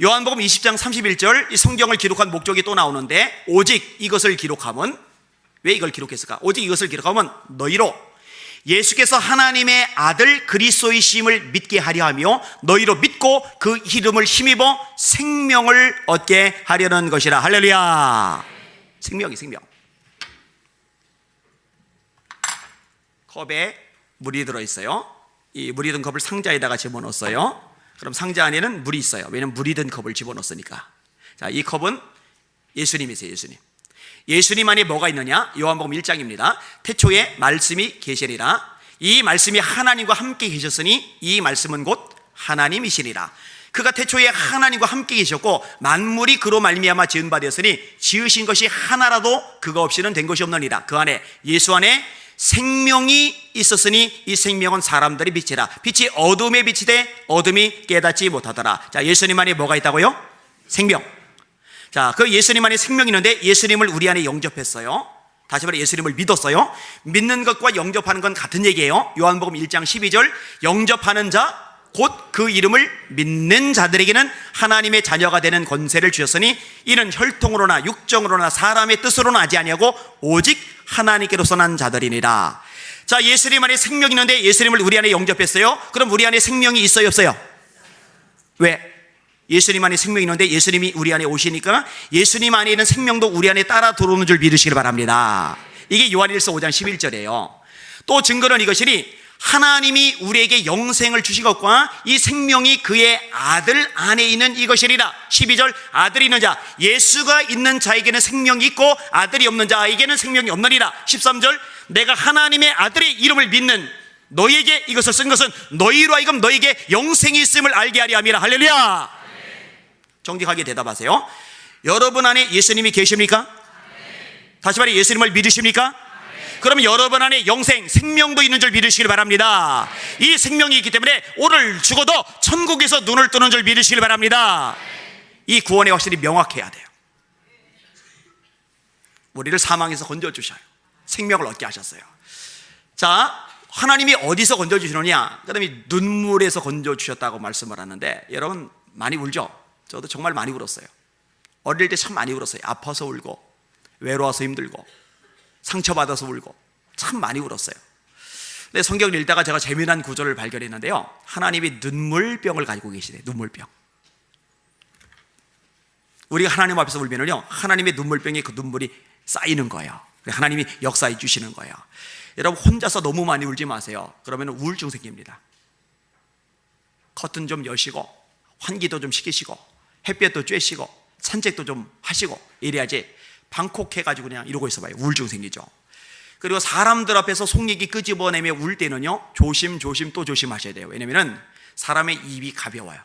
요한복음 20장 31절, 이 성경을 기록한 목적이 또 나오는데 오직 이것을 기록함은 왜 이걸 기록했을까? 오직 이것을 기록하면 너희로 예수께서 하나님의 아들 그리스도이심을 믿게 하려 하며 너희로 믿고 그 이름을 힘입어 생명을 얻게 하려는 것이라. 할렐루야. 생명. 컵에 물이 들어있어요. 이 물이 든 컵을 상자에다가 집어넣었어요. 그럼 상자 안에는 물이 있어요. 왜냐하면 물이 든 컵을 집어넣었으니까. 자, 이 컵은 예수님이세요. 예수님 안에 뭐가 있느냐? 요한복음 1장입니다. 태초에 말씀이 계시리라. 이 말씀이 하나님과 함께 계셨으니 이 말씀은 곧 하나님이시리라. 그가 태초에 하나님과 함께 계셨고 만물이 그로 말미암아 지은 바 되었으니 지으신 것이 하나라도 그가 없이는 된 것이 없느니라. 그 안에 예수 안에 생명이 있었으니 이 생명은 사람들의 빛이라. 빛이 어둠에 비치되 어둠이 깨닫지 못하더라. 자, 예수님 안에 뭐가 있다고요? 생명. 자, 그 예수님 안에 생명이 있는데 예수님을 우리 안에 영접했어요. 다시 말해 예수님을 믿었어요. 믿는 것과 영접하는 건 같은 얘기예요. 요한복음 1장 12절 영접하는 자 곧 그 이름을 믿는 자들에게는 하나님의 자녀가 되는 권세를 주셨으니 이는 혈통으로나 육정으로나 사람의 뜻으로는 하지 아니하고 오직 하나님께로서 난 자들이니라. 자, 예수님 안에 생명이 있는데 예수님을 우리 안에 영접했어요. 그럼 우리 안에 생명이 있어요, 없어요? 왜? 예수님 안에 생명이 있는데 예수님이 우리 안에 오시니까 예수님 안에 있는 생명도 우리 안에 따라 들어오는 줄 믿으시길 바랍니다. 이게 요한일서 5장 11절이에요. 또 증거는 이것이니 하나님이 우리에게 영생을 주신 것과 이 생명이 그의 아들 안에 있는 이것이리라. 12절 아들이 있는 자 예수가 있는 자에게는 생명이 있고 아들이 없는 자에게는 생명이 없느니라. 13절 내가 하나님의 아들의 이름을 믿는 너희에게 이것을 쓴 것은 너희로 하여금 너희에게 영생이 있음을 알게 하려 함이라. 할렐루야. 정직하게 대답하세요. 여러분 안에 예수님이 계십니까? 다시 말해 예수님을 믿으십니까? 그러면 여러분 안에 영생, 생명도 있는 줄 믿으시길 바랍니다. 이 생명이 있기 때문에 오늘 죽어도 천국에서 눈을 뜨는 줄 믿으시길 바랍니다. 이 구원이 확실히 명확해야 돼요. 우리를 사망에서 건져주셔요. 생명을 얻게 하셨어요. 자, 하나님이 어디서 건져주시느냐? 그 다음에 눈물에서 건져주셨다고 말씀을 하는데 여러분 많이 울죠? 저도 정말 많이 울었어요. 어릴 때 참 많이 울었어요. 아파서 울고 외로워서 힘들고 상처받아서 울고 참 많이 울었어요. 근데 성경을 읽다가 제가 재미난 구절을 발견했는데요, 하나님이 눈물병을 가지고 계시대요. 눈물병. 우리가 하나님 앞에서 울면은요 하나님의 눈물병에 그 눈물이 쌓이는 거예요. 하나님이 역사해 주시는 거예요. 여러분 혼자서 너무 많이 울지 마세요. 그러면 우울증 생깁니다. 커튼 좀 여시고 환기도 좀 시키시고 햇볕도 쬐시고 산책도 좀 하시고 이래야지 방콕해가지고 그냥 이러고 있어봐요. 우울증 생기죠. 그리고 사람들 앞에서 속 얘기 끄집어내며 울 때는요 조심 또 조심하셔야 돼요. 왜냐면은 사람의 입이 가벼워요.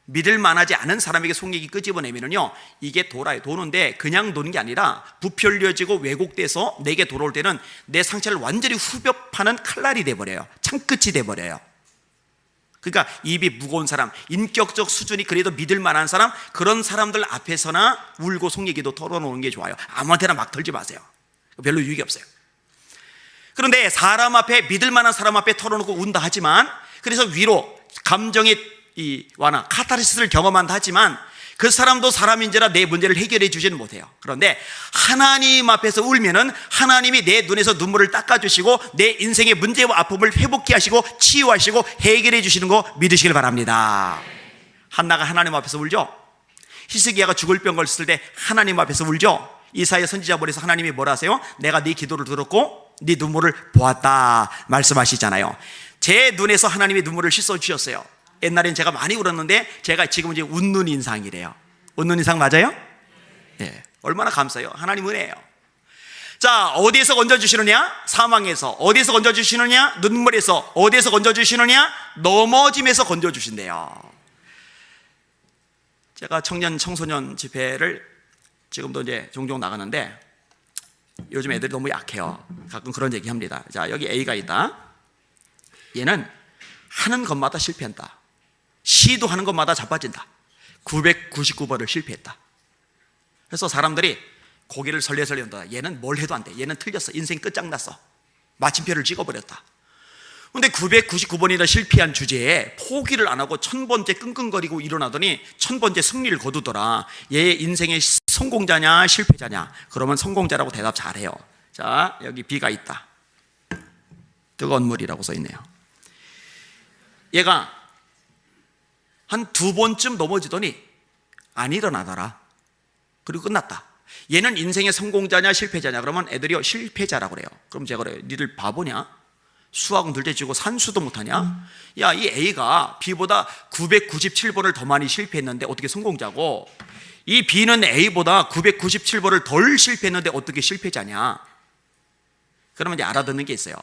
믿을 만하지 않은 사람에게 속 얘기 끄집어내면은요 이게 돌아요. 도는데 그냥 도는 게 아니라 부풀려지고 왜곡돼서 내게 돌아올 때는 내 상처를 완전히 후벼파는 칼날이 돼버려요. 창끝이 돼버려요. 그러니까 입이 무거운 사람, 인격적 수준이 그래도 믿을 만한 사람, 그런 사람들 앞에서나 울고 속 얘기도 털어놓는 게 좋아요. 아무한테나 막 털지 마세요. 별로 유익이 없어요. 그런데 사람 앞에, 믿을 만한 사람 앞에 털어놓고 운다 하지만, 그래서 위로 감정의 이 완화, 카타르시스를 경험한다 하지만 그 사람도 사람인지라 내 문제를 해결해 주지는 못해요. 그런데 하나님 앞에서 울면은 하나님이 내 눈에서 눈물을 닦아주시고 내 인생의 문제와 아픔을 회복케 하시고 치유하시고 해결해 주시는 거 믿으시길 바랍니다. 한나가 하나님 앞에서 울죠. 히스기야가 죽을 병 걸렸을 때 하나님 앞에서 울죠. 이사야 선지자본에서 하나님이 뭐라 하세요? 내가 네 기도를 들었고 네 눈물을 보았다 말씀하시잖아요. 제 눈에서 하나님이 눈물을 씻어주셨어요. 옛날엔 제가 많이 울었는데 제가 지금은 이제 웃는 인상이래요. 웃는 인상 맞아요? 네. 얼마나 감사해요. 하나님 은혜예요. 자, 어디에서 건져주시느냐? 사망에서. 어디에서 건져주시느냐? 눈물에서. 어디에서 건져주시느냐? 넘어짐에서 건져주신대요. 제가 청년 청소년 집회를 지금도 이제 종종 나가는데 요즘 애들이 너무 약해요. 가끔 그런 얘기 합니다. 자, 여기 A가 있다. 얘는 하는 것마다 실패한다. 시도하는 것마다 자빠진다. 999번을 실패했다. 그래서 사람들이 고개를 설레설레 한다. 얘는 뭘 해도 안 돼. 얘는 틀렸어. 인생 끝장났어. 마침표를 찍어버렸다. 그런데 999번이나 실패한 주제에 포기를 안 하고 1000번째 끙끙거리고 일어나더니 1000번째 승리를 거두더라. 얘 인생의 성공자냐 실패자냐? 그러면 성공자라고 대답 잘해요. 자, 여기 B가 있다. 뜨거운 물이라고 써 있네요. 얘가 한 2번쯤 넘어지더니 안 일어나더라. 그리고 끝났다. 얘는 인생의 성공자냐 실패자냐? 그러면 애들이 실패자라고 그래요. 그럼 제가 그래요. 니들 바보냐? 수학은 둘째치고 산수도 못하냐? 야, 이 A가 B보다 997번을 더 많이 실패했는데 어떻게 성공자고, 이 B는 A보다 997번을 덜 실패했는데 어떻게 실패자냐? 그러면 이제 알아듣는 게 있어요.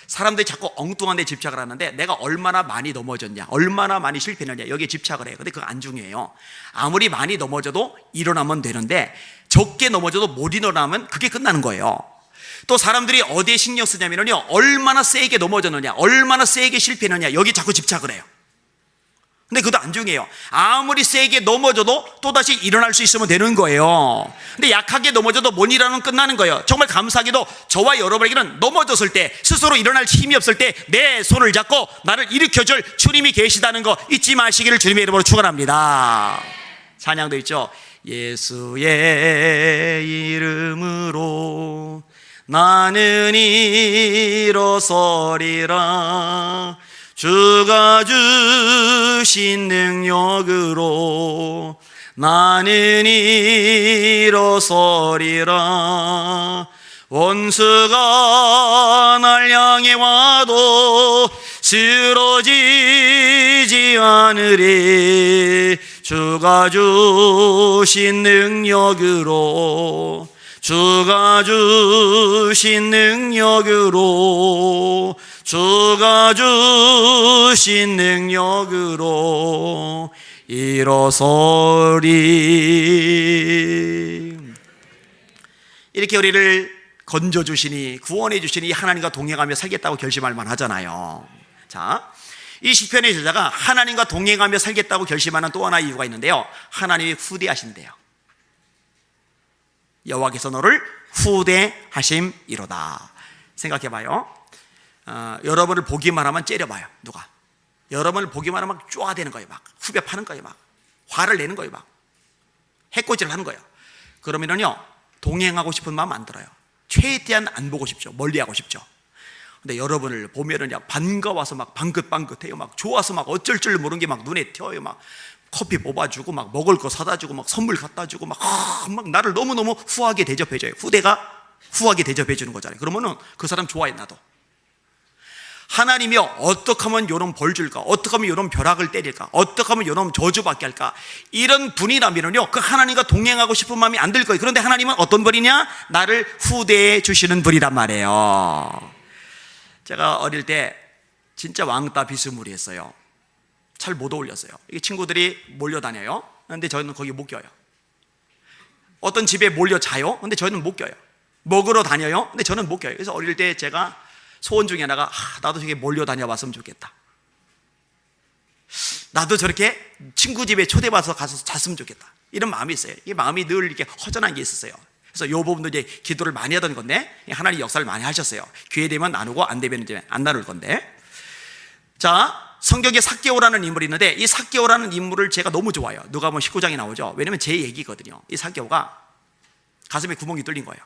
사람들이 자꾸 엉뚱한 데 집착을 하는데 내가 얼마나 많이 넘어졌냐, 얼마나 많이 실패했느냐, 여기에 집착을 해요. 근데 그거 안 중요해요. 아무리 많이 넘어져도 일어나면 되는데 적게 넘어져도 못 일어나면 그게 끝나는 거예요. 또 사람들이 어디에 신경 쓰냐면요, 얼마나 세게 넘어졌느냐, 얼마나 세게 실패했느냐, 여기 자꾸 집착을 해요. 근데 그것도 안 중요해요. 아무리 세게 넘어져도 또다시 일어날 수 있으면 되는 거예요. 근데 약하게 넘어져도 못 일어나면 끝나는 거예요. 정말 감사하게도 저와 여러분에게는 넘어졌을 때, 스스로 일어날 힘이 없을 때 내 손을 잡고 나를 일으켜줄 주님이 계시다는 거 잊지 마시기를 주님의 이름으로 축원합니다. 찬양도 있죠. 예수의 이름으로 나는 일어서리라. 주가 주신 능력으로 나는 일어서리라. 원수가 날 향해 와도 쓰러지지 않으리. 주가 주신 능력으로, 주가 주신 능력으로, 주가 주신 능력으로 일어서리. 이렇게 우리를 건져주시니, 구원해주시니 하나님과 동행하며 살겠다고 결심할 만하잖아요. 자, 이 시편의 저자가 하나님과 동행하며 살겠다고 결심하는 또 하나의 이유가 있는데요, 하나님이 후대하신대요. 여호와께서 너를 후대하심이로다. 생각해봐요. 여러분을 보기만 하면 째려봐요. 누가? 여러분을 보기만 하면 막 쪼아대는 거예요. 막 후벼 파는 거예요. 막 화를 내는 거예요. 막 해코지를 하는 거예요. 그러면요, 동행하고 싶은 마음 안 들어요. 최대한 안 보고 싶죠. 멀리하고 싶죠. 근데 여러분을 보면은 반가워서 막 방긋방긋해요. 막 좋아서 막 어쩔 줄 모르는 게 막 눈에 띄어요. 막 커피 뽑아주고, 막 먹을 거 사다 주고, 막 선물 갖다 주고, 막 나를 너무너무 후하게 대접해줘요. 후대가 후하게 대접해 주는 거잖아요. 그러면은 그 사람 좋아해. 나도. 하나님이요, 어떻게 하면 요런 벌 줄까? 어떻게 하면 요런 벼락을 때릴까? 어떻게 하면 요런 저주받게 할까? 이런 분이라면요, 그 하나님과 동행하고 싶은 마음이 안 들 거예요. 그런데 하나님은 어떤 분이냐? 나를 후대해 주시는 분이란 말이에요. 제가 어릴 때 진짜 왕따 비스무리했어요. 잘 못 어울렸어요. 이게 친구들이 몰려다녀요. 근데 저는 거기 못 껴요. 어떤 집에 몰려 자요. 근데 저는 못 껴요. 먹으러 다녀요. 근데 저는 못 껴요. 그래서 어릴 때 제가 소원 중에 하나가, 나도 저게 몰려다녀 봤으면 좋겠다. 나도 저렇게 친구 집에 초대받아서 가서 잤으면 좋겠다. 이런 마음이 있어요. 이 마음이 늘 이렇게 허전한 게 있었어요. 그래서 이 부분도 이제 기도를 많이 하던 건데, 하나님 역사를 많이 하셨어요. 기회 되면 나누고 안 되면 이제 안 나눌 건데. 자, 성경에 삭개오라는 인물이 있는데, 이 삭개오라는 인물을 제가 너무 좋아해요. 누가복음 19장에 나오죠. 왜냐면 제 얘기거든요. 이 삭개오가 가슴에 구멍이 뚫린 거예요.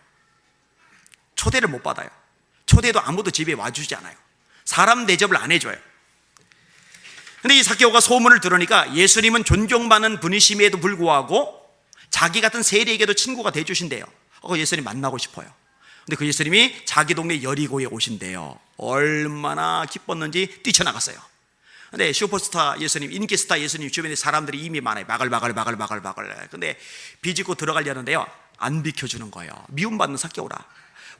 초대를 못 받아요. 초대도 아무도 집에 와주지 않아요. 사람 대접을 안 해줘요. 근데 이 삭개오가 소문을 들으니까 예수님은 존경받는 분이심에도 불구하고 자기 같은 세리에게도 친구가 돼주신대요. 예수님 만나고 싶어요. 근데 그 예수님이 자기 동네 여리고에 오신대요. 얼마나 기뻤는지 뛰쳐나갔어요. 근데 슈퍼스타 예수님, 인기스타 예수님 주변에 사람들이 이미 많아요. 바글바글. 근데 비집고 들어가려는데요, 안 비켜주는 거예요. 미움받는 삭개오라.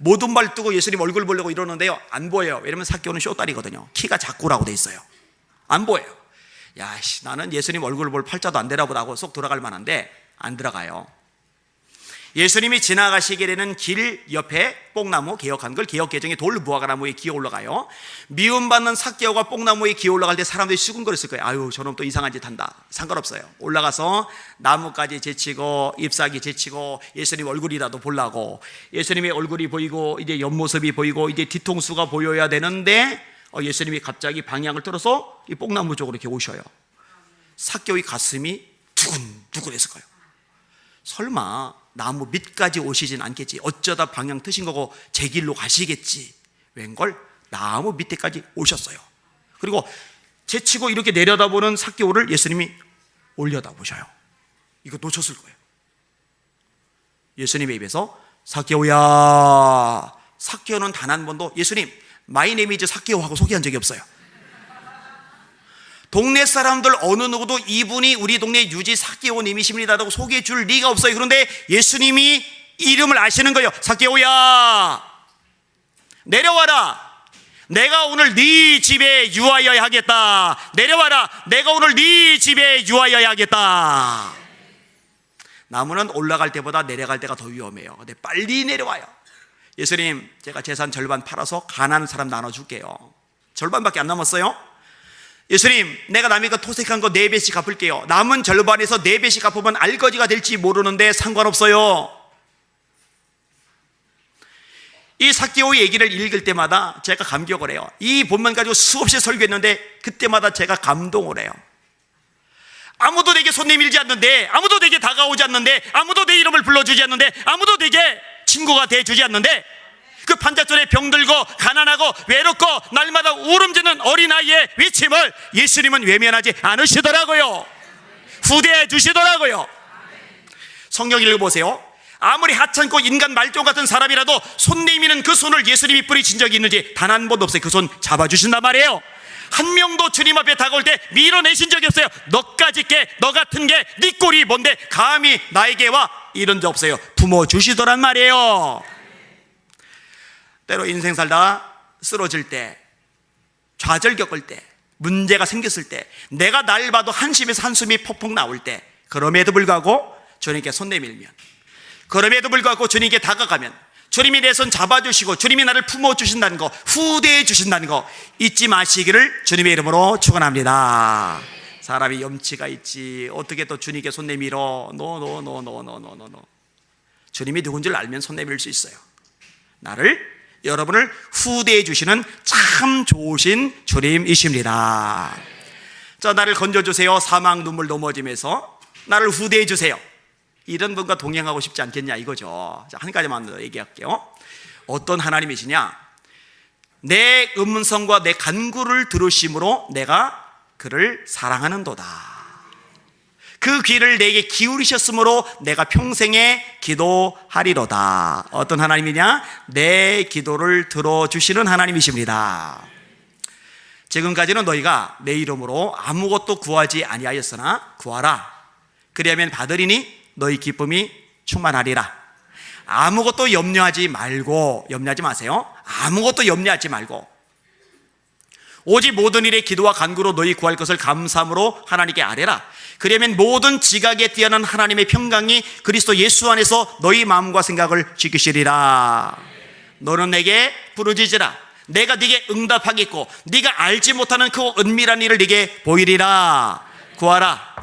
모든 발 뜨고 예수님 얼굴 보려고 이러는데요, 안 보여요. 왜냐면 삭개오는 쇼다리거든요. 키가 작고라고 돼 있어요. 안 보여요. 나는 예수님 얼굴 볼 팔자도 안 되나 보다 하고 쏙 들어갈 만한데 안 들어가요. 예수님이 지나가시게 되는 길 옆에 뽕나무, 개혁한 걸 개혁개정의 돌 무화과나무에 기어 올라가요. 미움받는 삭개오가 뽕나무에 기어 올라갈 때 사람들이 수군거렸을 거예요. 아유, 저놈 또 이상한 짓 한다. 상관없어요. 올라가서 나무까지 제치고 잎사귀 제치고 예수님 얼굴이라도 보려고, 예수님의 얼굴이 보이고 이제 옆모습이 보이고 이제 뒤통수가 보여야 되는데 예수님이 갑자기 방향을 틀어서 이 뽕나무 쪽으로 이렇게 오셔요. 삭개오의 가슴이 두근두근했을 거예요. 설마 나무 밑까지 오시진 않겠지. 어쩌다 방향 트신 거고 제 길로 가시겠지. 웬걸 나무 밑에까지 오셨어요. 그리고 제치고 이렇게 내려다보는 삭개오를 예수님이 올려다보셔요. 이거 놓쳤을 거예요. 예수님의 입에서 삭개오야. 삭개오는 단 한 번도 예수님 마이 네임 이즈 삭개오 하고 소개한 적이 없어요. 동네 사람들 어느 누구도 이분이 우리 동네 유지 삭개오님이십니다라고 소개해 줄 리가 없어요. 그런데 예수님이 이름을 아시는 거예요. 삭개오야, 내려와라. 내가 오늘 네 집에 유하여야 하겠다. 내려와라. 내가 오늘 네 집에 유하여야 하겠다. 나무는 올라갈 때보다 내려갈 때가 더 위험해요. 근데 빨리 내려와요. 예수님, 제가 재산 절반 팔아서 가난한 사람 나눠줄게요. 절반밖에 안 남았어요. 예수님, 내가 남이 거 토색한 거 4배씩 갚을게요. 남은 절반에서 4배씩 갚으면 알거지가 될지 모르는데 상관없어요. 이 삭개오의 얘기를 읽을 때마다 제가 감격을 해요. 이 본문 가지고 수없이 설교했는데 그때마다 제가 감동을 해요. 아무도 내게 손 내밀지 않는데, 아무도 내게 다가오지 않는데, 아무도 내 이름을 불러주지 않는데, 아무도 내게 친구가 돼주지 않는데, 그 판자촌에 병들고 가난하고 외롭고 날마다 울음지는 어린아이의 외침을 예수님은 외면하지 않으시더라고요. 후대해 주시더라고요. 성경 읽어보세요. 아무리 하찮고 인간 말종 같은 사람이라도 손 내미는 그 손을 예수님이 뿌리친 적이 있는지 단 한 번도 없어요. 그 손 잡아주신단 말이에요. 한 명도 주님 앞에 다가올 때 밀어내신 적이 없어요. 너까지 게, 너 같은 게 네 꼴이 뭔데 감히 나에게 와, 이런 적 없어요. 품어주시더란 말이에요. 때로 인생 살다 쓰러질 때, 좌절 겪을 때, 문제가 생겼을 때, 내가 날 봐도 한심해서 한숨이 퍽퍽 나올 때, 그럼에도 불구하고 주님께 손 내밀면, 그럼에도 불구하고 주님께 다가가면 주님이 내 손 잡아주시고 주님이 나를 품어주신다는 거, 후대해 주신다는 거 잊지 마시기를 주님의 이름으로 축원합니다. 사람이 염치가 있지 어떻게 또 주님께 손 내밀어. 노. 주님이 누군지를 알면 손 내밀 수 있어요. 여러분을 후대해 주시는 참 좋으신 주님이십니다. 자, 나를 건져주세요. 사망 눈물 넘어짐에서 나를 후대해 주세요. 이런 분과 동행하고 싶지 않겠냐 이거죠. 자, 한 가지만 더 얘기할게요. 어떤 하나님이시냐? 내 음성과 내 간구를 들으심으로 내가 그를 사랑하는도다. 그 귀를 내게 기울이셨으므로 내가 평생에 기도하리로다. 어떤 하나님이냐? 내 기도를 들어주시는 하나님이십니다. 지금까지는 너희가 내 이름으로 아무것도 구하지 아니하였으나 구하라. 그리하면 받으리니 너희 기쁨이 충만하리라. 아무것도 염려하지 마세요. 아무것도 염려하지 말고 오직 모든 일에 기도와 간구로 너희 구할 것을 감사함으로 하나님께 아뢰라. 그러면 모든 지각에 뛰어난 하나님의 평강이 그리스도 예수 안에서 너희 마음과 생각을 지키시리라. 너는 내게 부르짖으라. 내가 네게 응답하겠고 네가 알지 못하는 그 은밀한 일을 네게 보이리라. 구하라.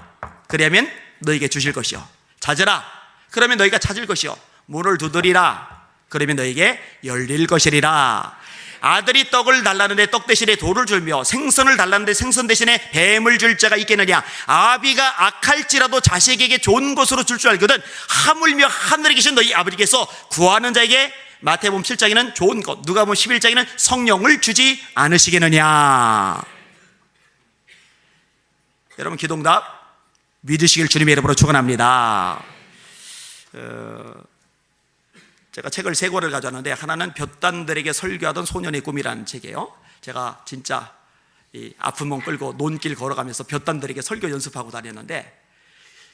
그러면 너에게 주실 것이요. 찾으라. 그러면 너희가 찾을 것이요. 문을 두드리라. 그러면 너에게 열릴 것이리라. 아들이 떡을 달라는데 떡 대신에 돌을 줄며 생선을 달라는데 생선 대신에 뱀을 줄 자가 있겠느냐. 아비가 악할지라도 자식에게 좋은 것으로 줄 줄 알거든 하물며 하늘에 계신 너희 아버지께서 구하는 자에게 마태복음 7장에는 좋은 것, 누가복음 11장에는 성령을 주지 않으시겠느냐. 여러분 기도응답 믿으시길 주님의 이름으로 축원합니다. 제가 책을 3권을 가져왔는데 하나는 볕단들에게 설교하던 소년의 꿈이라는 책이에요. 제가 진짜 이 아픈 몸 끌고 논길 걸어가면서 볕단들에게 설교 연습하고 다녔는데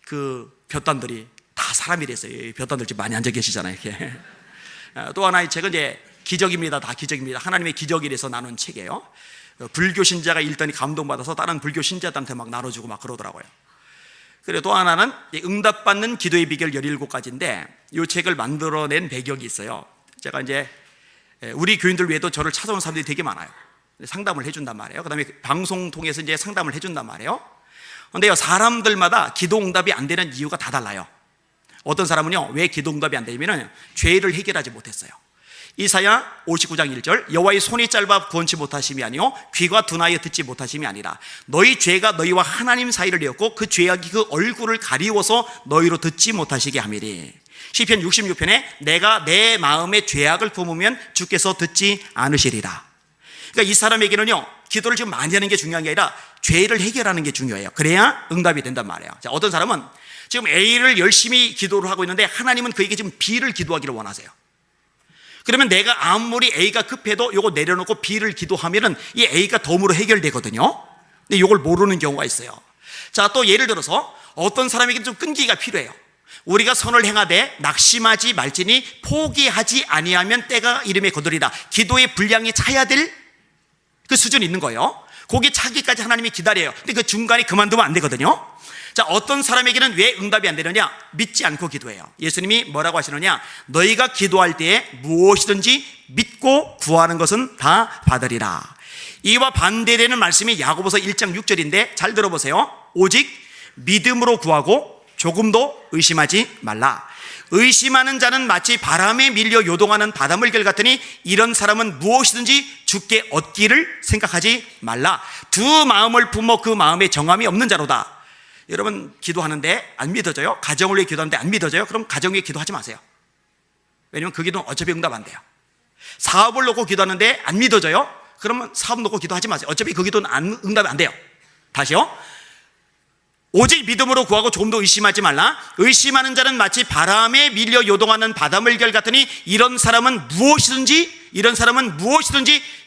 그 볕단들이 다 사람이랬어요. 볕단들 지금 많이 앉아 계시잖아요. 이렇게. 또 하나의 책은 이제 기적입니다. 다 기적입니다. 하나님의 기적이라서 나눈 책이에요. 불교 신자가 읽더니 감동받아서 다른 불교 신자들한테 막 나눠주고 막 그러더라고요. 그리고 또 하나는 응답받는 기도의 비결 17가지인데 이 책을 만들어낸 배경이 있어요. 제가 이제 우리 교인들 외에도 저를 찾아오는 사람들이 되게 많아요. 상담을 해준단 말이에요. 그 다음에 방송 통해서 이제 상담을 해준단 말이에요. 그런데요, 사람들마다 기도 응답이 안 되는 이유가 다 달라요. 어떤 사람은요, 왜 기도 응답이 안 되냐면 죄를 해결하지 못했어요. 이사야 59장 1절 여호와의 손이 짧아 구원치 못하심이 아니요 귀가 둔하여 듣지 못하심이 아니라 너희 죄가 너희와 하나님 사이를 이었고 그 죄악이 그 얼굴을 가리워서 너희로 듣지 못하시게 함이리. 시편 66편에 내가 내 마음의 죄악을 품으면 주께서 듣지 않으시리라. 그러니까 이 사람에게는요, 기도를 지금 많이 하는 게 중요한 게 아니라 죄를 해결하는 게 중요해요. 그래야 응답이 된단 말이에요. 자, 어떤 사람은 지금 A를 열심히 기도를 하고 있는데 하나님은 그에게 지금 B를 기도하기를 원하세요. 그러면 내가 아무리 A가 급해도 요거 내려놓고 B를 기도하면은 이 A가 덤으로 해결되거든요. 근데 요걸 모르는 경우가 있어요. 자, 또 예를 들어서 어떤 사람에게는 좀 끈기가 필요해요. 우리가 선을 행하되 낙심하지 말지니 포기하지 아니하면 때가 이름에 거두리라. 기도의 분량이 차야 될 그 수준이 있는 거예요. 거기 차기까지 하나님이 기다려요. 근데 그 중간에 그만두면 안 되거든요. 자, 어떤 사람에게는 왜 응답이 안 되느냐? 믿지 않고 기도해요. 예수님이 뭐라고 하시느냐? 너희가 기도할 때에 무엇이든지 믿고 구하는 것은 다 받으리라. 이와 반대되는 말씀이 야고보서 1장 6절인데 잘 들어보세요. 오직 믿음으로 구하고 조금도 의심하지 말라. 의심하는 자는 마치 바람에 밀려 요동하는 바닷물결 같으니 이런 사람은 무엇이든지 주께 얻기를 생각하지 말라. 두 마음을 품어 그 마음에 정함이 없는 자로다. 여러분, 기도하는데 안 믿어져요? 가정을 위해 기도하는데 안 믿어져요? 그럼 가정 위해 기도하지 마세요. 왜냐면 그 기도는 어차피 응답 안 돼요. 사업을 놓고 기도하는데 안 믿어져요? 그러면 사업 놓고 기도하지 마세요. 어차피 그 기도는 응답이 안 돼요. 다시요. 오직 믿음으로 구하고 조금도 의심하지 말라. 의심하는 자는 마치 바람에 밀려 요동하는 바닷물결 같으니 이런 사람은 무엇이든지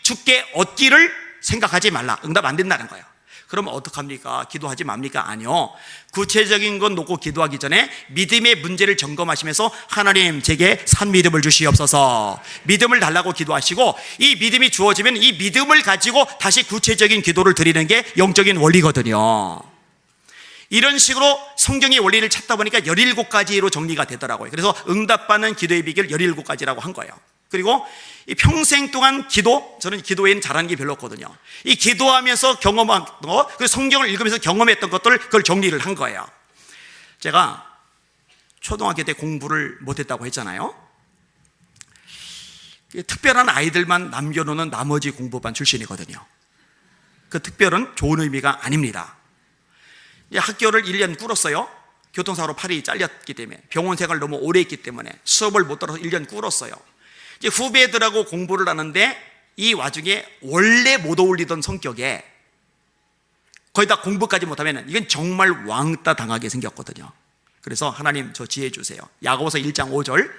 주께 얻기를 생각하지 말라. 응답 안 된다는 거예요. 그러면 어떡합니까? 기도하지 맙니까? 아니요. 구체적인 건 놓고 기도하기 전에 믿음의 문제를 점검하시면서 하나님, 제게 산 믿음을 주시옵소서. 믿음을 달라고 기도하시고, 이 믿음이 주어지면 이 믿음을 가지고 다시 구체적인 기도를 드리는 게 영적인 원리거든요. 이런 식으로 성경의 원리를 찾다 보니까 17가지로 정리가 되더라고요. 그래서 응답받는 기도의 비결 17가지라고 한 거예요. 그리고 이 평생 동안 저는 기도에는 잘하는 게 별로 없거든요. 이 기도하면서 경험한 거, 그 성경을 읽으면서 경험했던 것들, 그걸 정리를 한 거예요. 제가 초등학교 때 공부를 못했다고 했잖아요. 특별한 아이들만 남겨놓는 나머지 공부반 출신이거든요. 그 특별은 좋은 의미가 아닙니다. 학교를 1년 꿇었어요. 교통사고로 팔이 잘렸기 때문에, 병원 생활을 너무 오래 했기 때문에 수업을 못 들어서 1년 꿇었어요. 이제 후배들하고 공부를 하는데 이 와중에 원래 못 어울리던 성격에 거의 다 공부까지 못하면 이건 정말 왕따 당하게 생겼거든요. 그래서 하나님, 저 지혜 주세요. 야고보서 1장 5절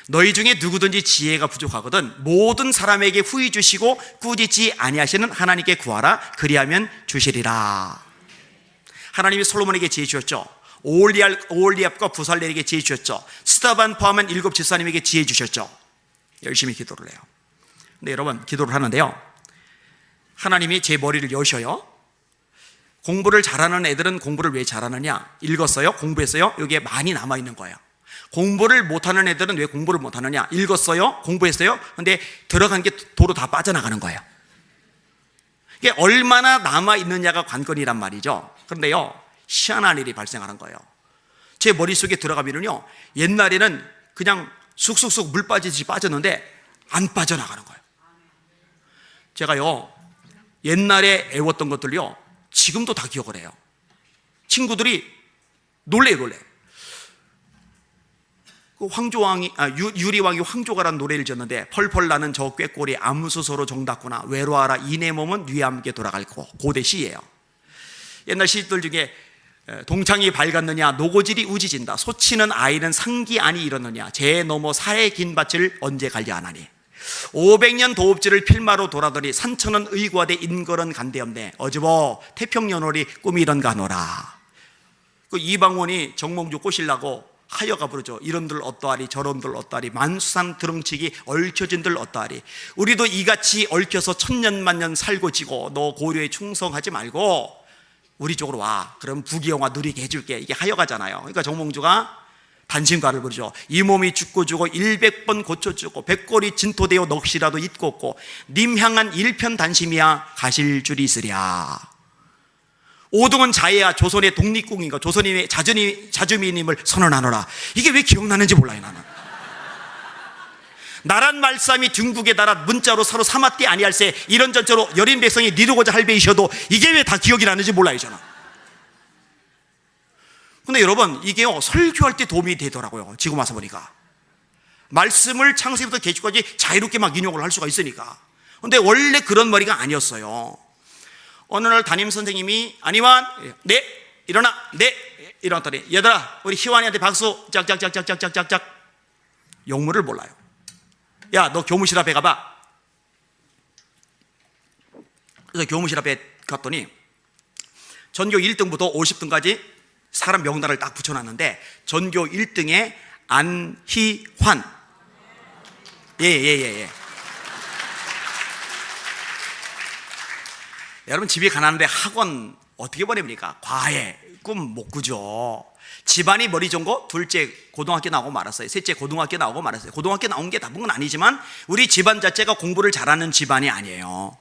너희 중에 누구든지 지혜가 부족하거든 모든 사람에게 후히 주시고 꾸짖지 아니하시는 하나님께 구하라. 그리하면 주시리라. 하나님이 솔로몬에게 지혜 주셨죠. 오홀리압과 부살렐에게 지혜 주셨죠. 스다반 포함한 7 집사님에게 지혜 주셨죠. 열심히 기도를 해요. 근데 여러분, 기도를 하는데요, 하나님이 제 머리를 여셔요. 공부를 잘하는 애들은 공부를 왜 잘하느냐? 읽었어요? 공부했어요? 여기에 많이 남아있는 거예요. 공부를 못하는 애들은 왜 공부를 못하느냐? 읽었어요? 공부했어요? 근데 들어간 게 도로 다 빠져나가는 거예요. 이게 얼마나 남아있느냐가 관건이란 말이죠. 그런데요, 희한한 일이 발생하는 거예요. 제 머릿속에 들어가면요, 옛날에는 그냥 쑥쑥쑥 물 빠지듯이 빠졌는데 안 빠져나가는 거예요. 제가요, 옛날에 애웠던 것들요, 지금도 다 기억을 해요. 친구들이 놀래요. 그 유리왕이 황조가라는 노래를 지었는데, 펄펄 나는 저 꾀꼬리 암수소로 정답구나 외로워하라 이내 몸은 뉘와 함께 돌아갈 거. 고대 시예요. 옛날 시들 중에 동창이 밝았느냐 노고질이 우지진다. 소치는 아이는 상기 아니 이렇느냐 재 넘어 사해 긴 밭을 언제 갈려 하나니 500년 도읍지를 필마로 돌아더니 산천은 의과대 인걸은 간대없네 어즈버 태평연월이 꿈이 이런가 하노라. 그 이방원이 정몽주 꼬시려고 하여가 부르죠. 이런들 어떠하리 저런들 어떠하리 만수산 드렁치기 얽혀진들 어떠하리. 우리도 이같이 얽혀서 천년만년 살고 지고 너 고려에 충성하지 말고 우리 쪽으로 와. 그럼 부귀영화 누리게 해줄게. 이게 하여가잖아요. 그러니까 정몽주가 단신가를 부르죠. 이 몸이 죽고 100번 고쳐주고 백골이 진토되어 넋이라도 잊고 없고 님 향한 일편단심이야 가실 줄이 있으랴. 오동은 자해야 조선의 독립국인가 조선인의 자주민임을 선언하노라. 이게 왜 기억나는지 몰라요. 나는 나란 말씀이 중국에 달아 문자로 서로 사맞게 아니할세 이런저런 여린 백성이 니르고자 할배이셔도 이게 왜 다 기억이 나는지 몰라요. 저는. 근데 여러분, 이게요 설교할 때 도움이 되더라고요. 지금 와서 보니까 말씀을 창세기부터 계시까지 자유롭게 막 인용을 할 수가 있으니까. 근데 원래 그런 머리가 아니었어요. 어느 날 담임 선생님이 안희환, 네, 일어나, 네, 일어났더니 얘들아 우리 희환이한테 박수 짝짝짝짝짝짝짝. 영문을 몰라요. 야, 너 교무실 앞에 가봐. 그래서 교무실 앞에 갔더니 전교 1등부터 50등까지 사람 명단을 딱 붙여놨는데 전교 1등에 안희환. 예. 여러분 집이 가난한데 학원 어떻게 보냅니까? 과외, 꿈 못 꾸죠. 집안이 머리 좋은 거 둘째 고등학교 나오고 말았어요. 셋째 고등학교 나오고 말았어요. 고등학교 나온 게 나쁜 건 아니지만 우리 집안 자체가 공부를 잘하는 집안이 아니에요.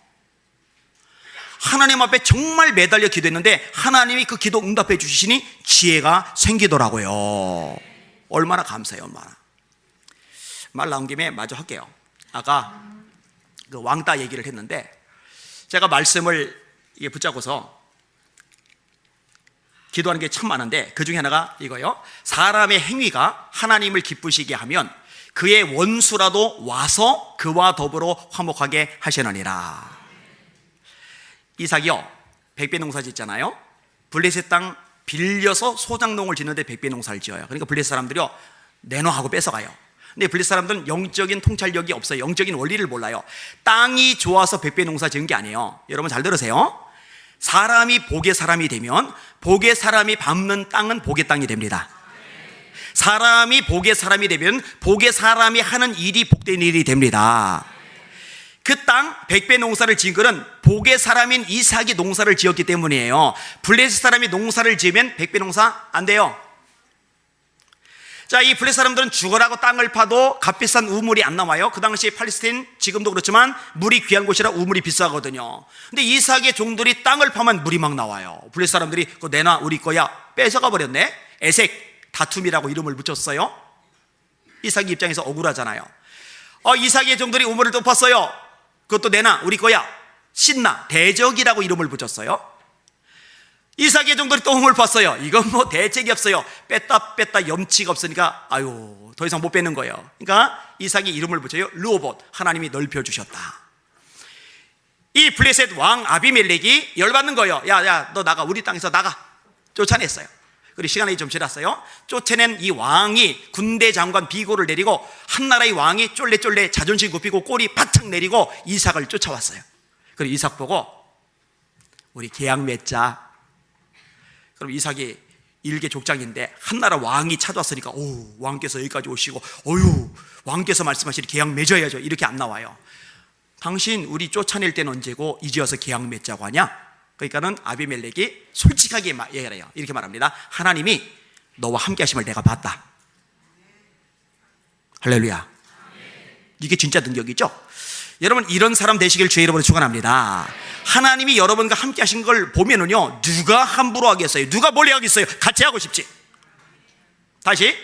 하나님 앞에 정말 매달려 기도했는데 하나님이 그 기도 응답해 주시니 지혜가 생기더라고요. 얼마나 감사해요. 얼마나. 말 나온 김에 마저 할게요. 아까 그 왕따 얘기를 했는데 제가 말씀을 붙잡고서 기도하는 게 참 많은데 그 중에 하나가 이거예요. 사람의 행위가 하나님을 기쁘시게 하면 그의 원수라도 와서 그와 더불어 화목하게 하시느니라. 이삭이요, 백배 농사 짓잖아요. 블레셋 땅 빌려서 소작농을 짓는데 백배 농사를 지어요. 그러니까 블레셋 사람들이요 내놔하고 뺏어가요. 근데 블레셋 사람들은 영적인 통찰력이 없어요. 영적인 원리를 몰라요. 땅이 좋아서 백배 농사 지은 게 아니에요. 여러분 잘 들으세요. 사람이 복의 사람이 되면 복의 사람이 밟는 땅은 복의 땅이 됩니다. 사람이 복의 사람이 되면 복의 사람이 하는 일이 복된 일이 됩니다. 그 땅 백배 농사를 지은 것은 복의 사람인 이삭이 농사를 지었기 때문이에요. 블레셋 사람이 농사를 지으면 백배 농사 안 돼요. 자, 이 블레셋 사람들은 죽어라고 땅을 파도 값비싼 우물이 안 나와요. 그 당시 팔레스타인 지금도 그렇지만 물이 귀한 곳이라 우물이 비싸거든요. 근데 이삭의 종들이 땅을 파면 물이 막 나와요. 블레셋 사람들이 그거 내놔 우리 거야 뺏어가 버렸네. 에색 다툼이라고 이름을 붙였어요. 이삭의 입장에서 억울하잖아요. 이삭의 종들이 우물을 또 팠어요. 그것도 내놔 우리 거야. 신나 대적이라고 이름을 붙였어요. 이삭의 종들이 또 우물 팠어요. 이건 뭐 대책이 없어요. 뺐다 염치가 없으니까 아유 더 이상 못 빼는 거예요. 그러니까 이삭이 이름을 붙여요. 르호봇, 하나님이 넓혀주셨다. 이 블레셋 왕 아비멜렉이 열받는 거예요. 야 너 나가, 우리 땅에서 나가. 쫓아냈어요. 그리고 시간이 좀 지났어요. 쫓아낸 이 왕이 군대 장관 비고를 내리고 한 나라의 왕이 쫄래쫄래 자존심 굽히고 꼬리 바짝 내리고 이삭을 쫓아왔어요. 그리고 이삭 보고 우리 계약 맺자. 그럼 이삭이 일개 족장인데 한나라 왕이 찾아왔으니까 왕께서 여기까지 오시고 왕께서 말씀하시니 계약 맺어야죠. 이렇게 안 나와요. 당신 우리 쫓아낼 때는 언제고 이제 와서 계약 맺자고 하냐? 그러니까는 아비멜렉이 솔직하게 얘기를 해요. 이렇게 말합니다. 하나님이 너와 함께 하심을 내가 봤다. 할렐루야. 이게 진짜 능력이죠. 여러분 이런 사람 되시길 주의 이름으로 축원합니다. 하나님이 여러분과 함께 하신 걸 보면은요 누가 함부로 하겠어요? 누가 멀리 하겠어요? 같이 하고 싶지. 다시,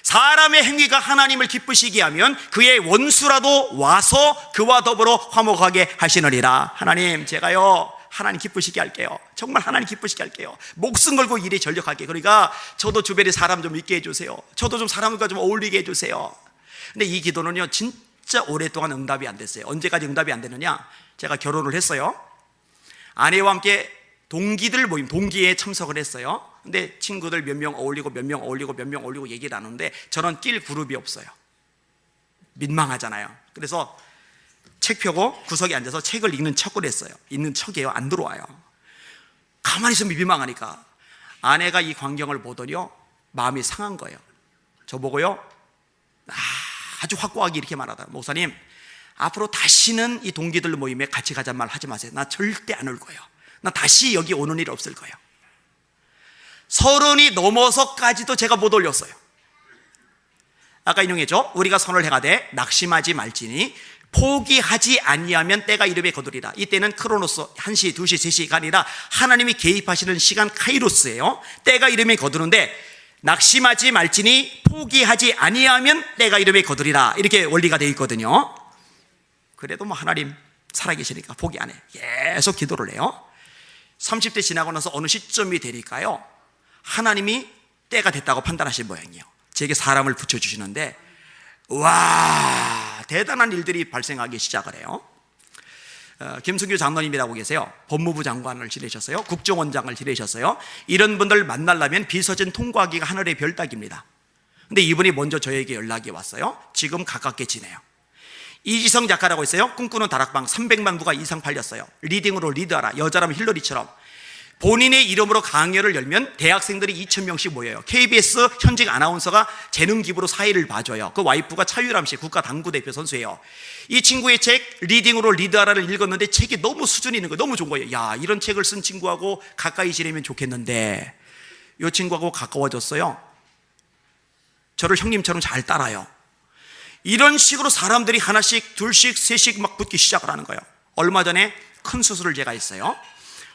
사람의 행위가 하나님을 기쁘시게 하면 그의 원수라도 와서 그와 더불어 화목하게 하시느니라. 하나님 제가요 하나님 기쁘시게 할게요. 정말 하나님 기쁘시게 할게요. 목숨 걸고 일에 전력할게요. 그러니까 저도 주변에 사람 좀 있게 해주세요. 저도 좀 사람과 좀 어울리게 해주세요. 근데 이 기도는요 진짜 오랫동안 응답이 안 됐어요. 언제까지 응답이 안 되느냐? 제가 결혼을 했어요. 아내와 함께 동기들 모임, 동기에 참석을 했어요. 근데 친구들 몇 명 어울리고 몇 명 어울리고 몇 명 어울리고 얘기를 나누는데 저는 낄 그룹이 없어요. 민망하잖아요. 그래서 책 펴고 구석에 앉아서 책을 읽는 척을 했어요. 읽는 척이에요. 안 들어와요. 가만히 있으면 민망하니까. 아내가 이 광경을 보더니요 마음이 상한 거예요. 저보고요 아주 확고하게 이렇게 말하다. 목사님 앞으로 다시는 이 동기들 모임에 같이 가자는 말 하지 마세요. 나 절대 안 올 거예요. 나 다시 여기 오는 일 없을 거예요. 30이 넘어서까지도 제가 못 올렸어요. 아까 인용했죠. 우리가 선을 행하되 낙심하지 말지니 포기하지 아니하면 때가 이르게 거두리라. 이때는 크로노스 1시, 2시, 3시가 아니라 하나님이 개입하시는 시간 카이로스예요. 때가 이르면 거두는데 낙심하지 말지니 포기하지 아니하면 때가 이르게 거두리라. 이렇게 원리가 되어 있거든요. 그래도 뭐 하나님 살아계시니까 포기 안 해. 계속 기도를 해요. 30대 지나고 나서 어느 시점이 되니까요 하나님이 때가 됐다고 판단하신 모양이에요. 제게 사람을 붙여주시는데 와, 대단한 일들이 발생하기 시작을 해요. 김승규 장로님이라고 계세요. 법무부 장관을 지내셨어요. 국정원장을 지내셨어요. 이런 분들 만나려면 비서진 통과하기가 하늘의 별 따기입니다. 근데 이분이 먼저 저에게 연락이 왔어요. 지금 가깝게 지내요. 이지성 작가라고 있어요. 꿈꾸는 다락방 300만 부가 이상 팔렸어요. 리딩으로 리드하라. 여자라면 힐러리처럼. 본인의 이름으로 강연을 열면 대학생들이 2,000명씩 모여요. KBS 현직 아나운서가 재능 기부로 사회를 봐줘요. 그 와이프가 차유람 씨, 국가 당구대표 선수예요. 이 친구의 책 리딩으로 리드하라를 읽었는데 책이 너무 수준이 있는 거예요. 너무 좋은 거예요. 야, 이런 책을 쓴 친구하고 가까이 지내면 좋겠는데, 이 친구하고 가까워졌어요. 저를 형님처럼 잘 따라요. 이런 식으로 사람들이 하나씩 둘씩 셋씩 막 붙기 시작을 하는 거예요. 얼마 전에 큰 수술을 제가 했어요.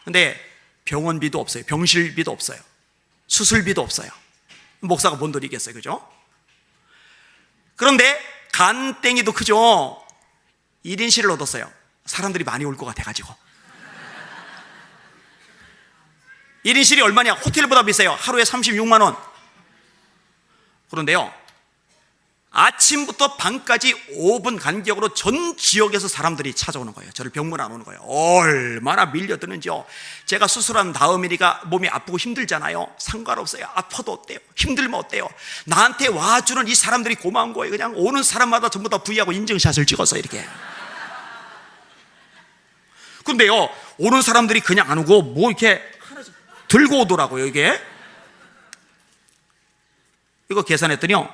근데 병원비도 없어요. 병실비도 없어요. 수술비도 없어요. 목사가 뭔 돈이겠어요, 그죠? 그런데 간땡이도 크죠. 1인실을 얻었어요. 사람들이 많이 올 것 같아가지고. 1인실이 얼마냐? 호텔보다 비싸요. 하루에 36만 원. 그런데요, 아침부터 밤까지 5분 간격으로 전 지역에서 사람들이 찾아오는 거예요. 저를 병문안 오는 거예요. 얼마나 밀려드는지요. 제가 수술한 다음이니까 몸이 아프고 힘들잖아요. 상관없어요. 아파도 어때요? 힘들면 어때요? 나한테 와주는 이 사람들이 고마운 거예요. 그냥 오는 사람마다 전부 다 부위하고 인증샷을 찍어서 이렇게. 근데요, 오는 사람들이 그냥 안 오고 뭐 이렇게 들고 오더라고요. 이거 계산했더니요,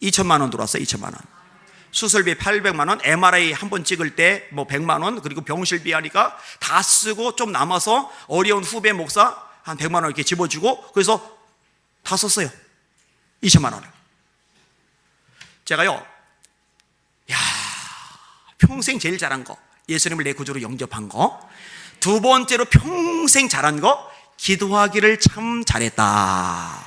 2천만 원 들어왔어요. 2천만 원. 수술비 800만 원, MRI 한 번 찍을 때 뭐 100만 원, 그리고 병실비 하니까 다 쓰고 좀 남아서 어려운 후배 목사 한 100만 원 이렇게 집어주고, 그래서 다 썼어요. 2천만 원을. 제가요, 야, 평생 제일 잘한 거, 예수님을 내 구주로 영접한 거. 두 번째로 평생 잘한 거, 기도하기를 참 잘했다.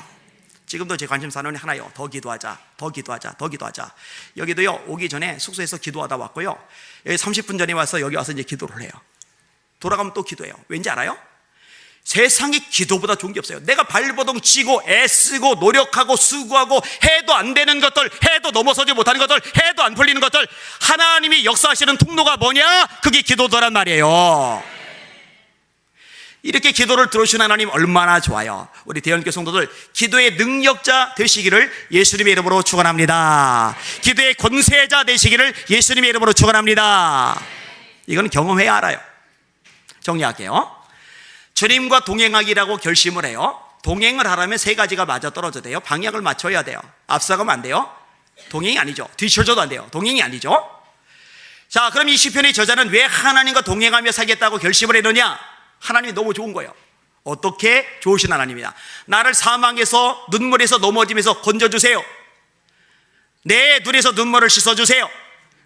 지금도 제 관심사는 하나요. 더 기도하자, 더 기도하자, 더 기도하자. 여기도요, 오기 전에 숙소에서 기도하다 왔고요, 여기 30분 전에 와서 여기 와서 이제 기도를 해요. 돌아가면 또 기도해요. 왠지 알아요? 세상에 기도보다 좋은 게 없어요. 내가 발버둥 치고 애쓰고 노력하고 수고하고 해도 안 되는 것들, 해도 넘어서지 못하는 것들, 해도 안 풀리는 것들, 하나님이 역사하시는 통로가 뭐냐? 그게 기도더란 말이에요. 이렇게 기도를 들어주신 하나님 얼마나 좋아요. 우리 대형교회 성도들, 기도의 능력자 되시기를 예수님의 이름으로 축원합니다. 기도의 권세자 되시기를 예수님의 이름으로 축원합니다. 이건 경험해야 알아요. 정리할게요. 주님과 동행하기라고 결심을 해요. 동행을 하려면 세 가지가 맞아떨어져야 돼요. 방향을 맞춰야 돼요. 앞서가면 안 돼요. 동행이 아니죠. 뒤쳐져도 안 돼요. 동행이 아니죠. 자, 그럼 이 시편의 저자는 왜 하나님과 동행하며 살겠다고 결심을 했느냐? 하나님이 너무 좋은 거예요. 어떻게? 좋으신 하나님이다. 나를 사망에서, 눈물에서 넘어지면서 건져주세요. 내 눈에서 눈물을 씻어주세요.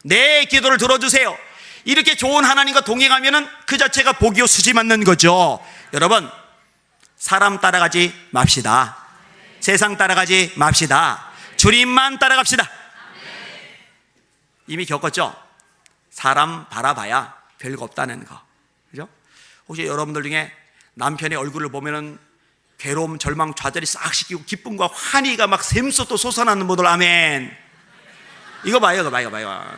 내 기도를 들어주세요. 이렇게 좋은 하나님과 동행하면은 그 자체가 복이요 수지 맞는 거죠. 여러분, 사람 따라가지 맙시다. 세상 따라가지 맙시다. 주님만 따라갑시다. 이미 겪었죠? 사람 바라봐야 별거 없다는 거. 그죠? 혹시 여러분들 중에 남편의 얼굴을 보면은 괴로움, 절망, 좌절이 싹 시키고 기쁨과 환희가 막 샘솟도 솟아나는 분들, 아멘. 이거 봐요, 이거 봐요.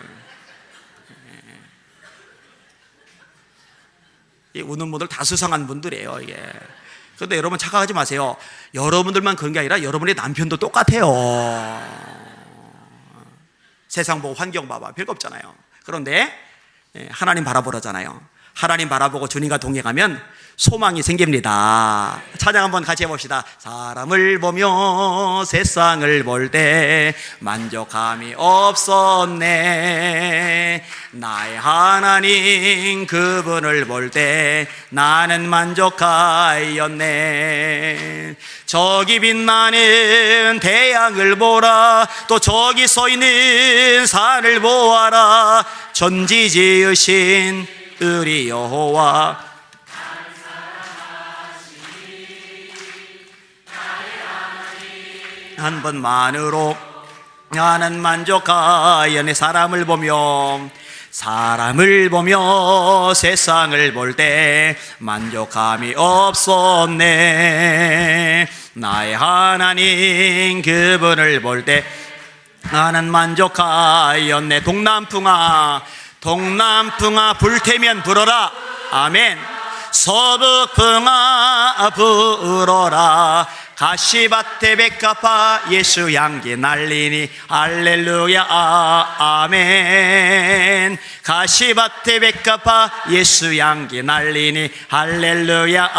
이 우는 분들 다 수상한 분들이에요, 이게. 그런데 여러분 착각하지 마세요. 여러분들만 그런 게 아니라 여러분의 남편도 똑같아요. 세상 보고 환경 봐봐, 별거 없잖아요. 그런데 하나님 바라보라잖아요. 하나님 바라보고 주님과 동행하면 소망이 생깁니다. 찬양 한번 같이 해봅시다. 사람을 보며 세상을 볼 때 만족함이 없었네. 나의 하나님 그분을 볼 때 나는 만족하였네. 저기 빛나는 태양을 보라. 또 저기 서 있는 산을 보아라. 전지 지으신 우리 여호와 한 번만으로 나는 만족하였네. 사람을 보며 세상을 볼 때 만족함이 없었네. 나의 하나님 그분을 볼 때 나는 만족하였네. 동남풍아 동남풍아 불태면 불어라. 아멘. 서북풍아 불어라. 가시밭에 백합화 예수 향기 날리니 할렐루야 아멘. 가시밭에 백합화 예수 향기 날리니 할렐루야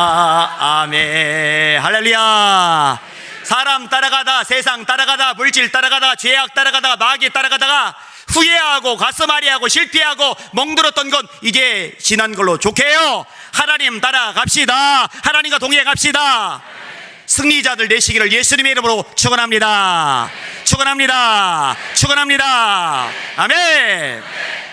아멘. 할렐루야. 사람 따라가다, 세상 따라가다, 물질 따라가다, 죄악 따라가다, 마귀 따라가다가 후회하고 가슴앓이하고 실패하고 멍들었던 건 이제 지난 걸로 좋게 해요. 하나님 따라갑시다. 하나님과 동행합시다. 승리자들 되시기를 예수님의 이름으로 축원합니다. 축원합니다. 축원합니다. 아멘.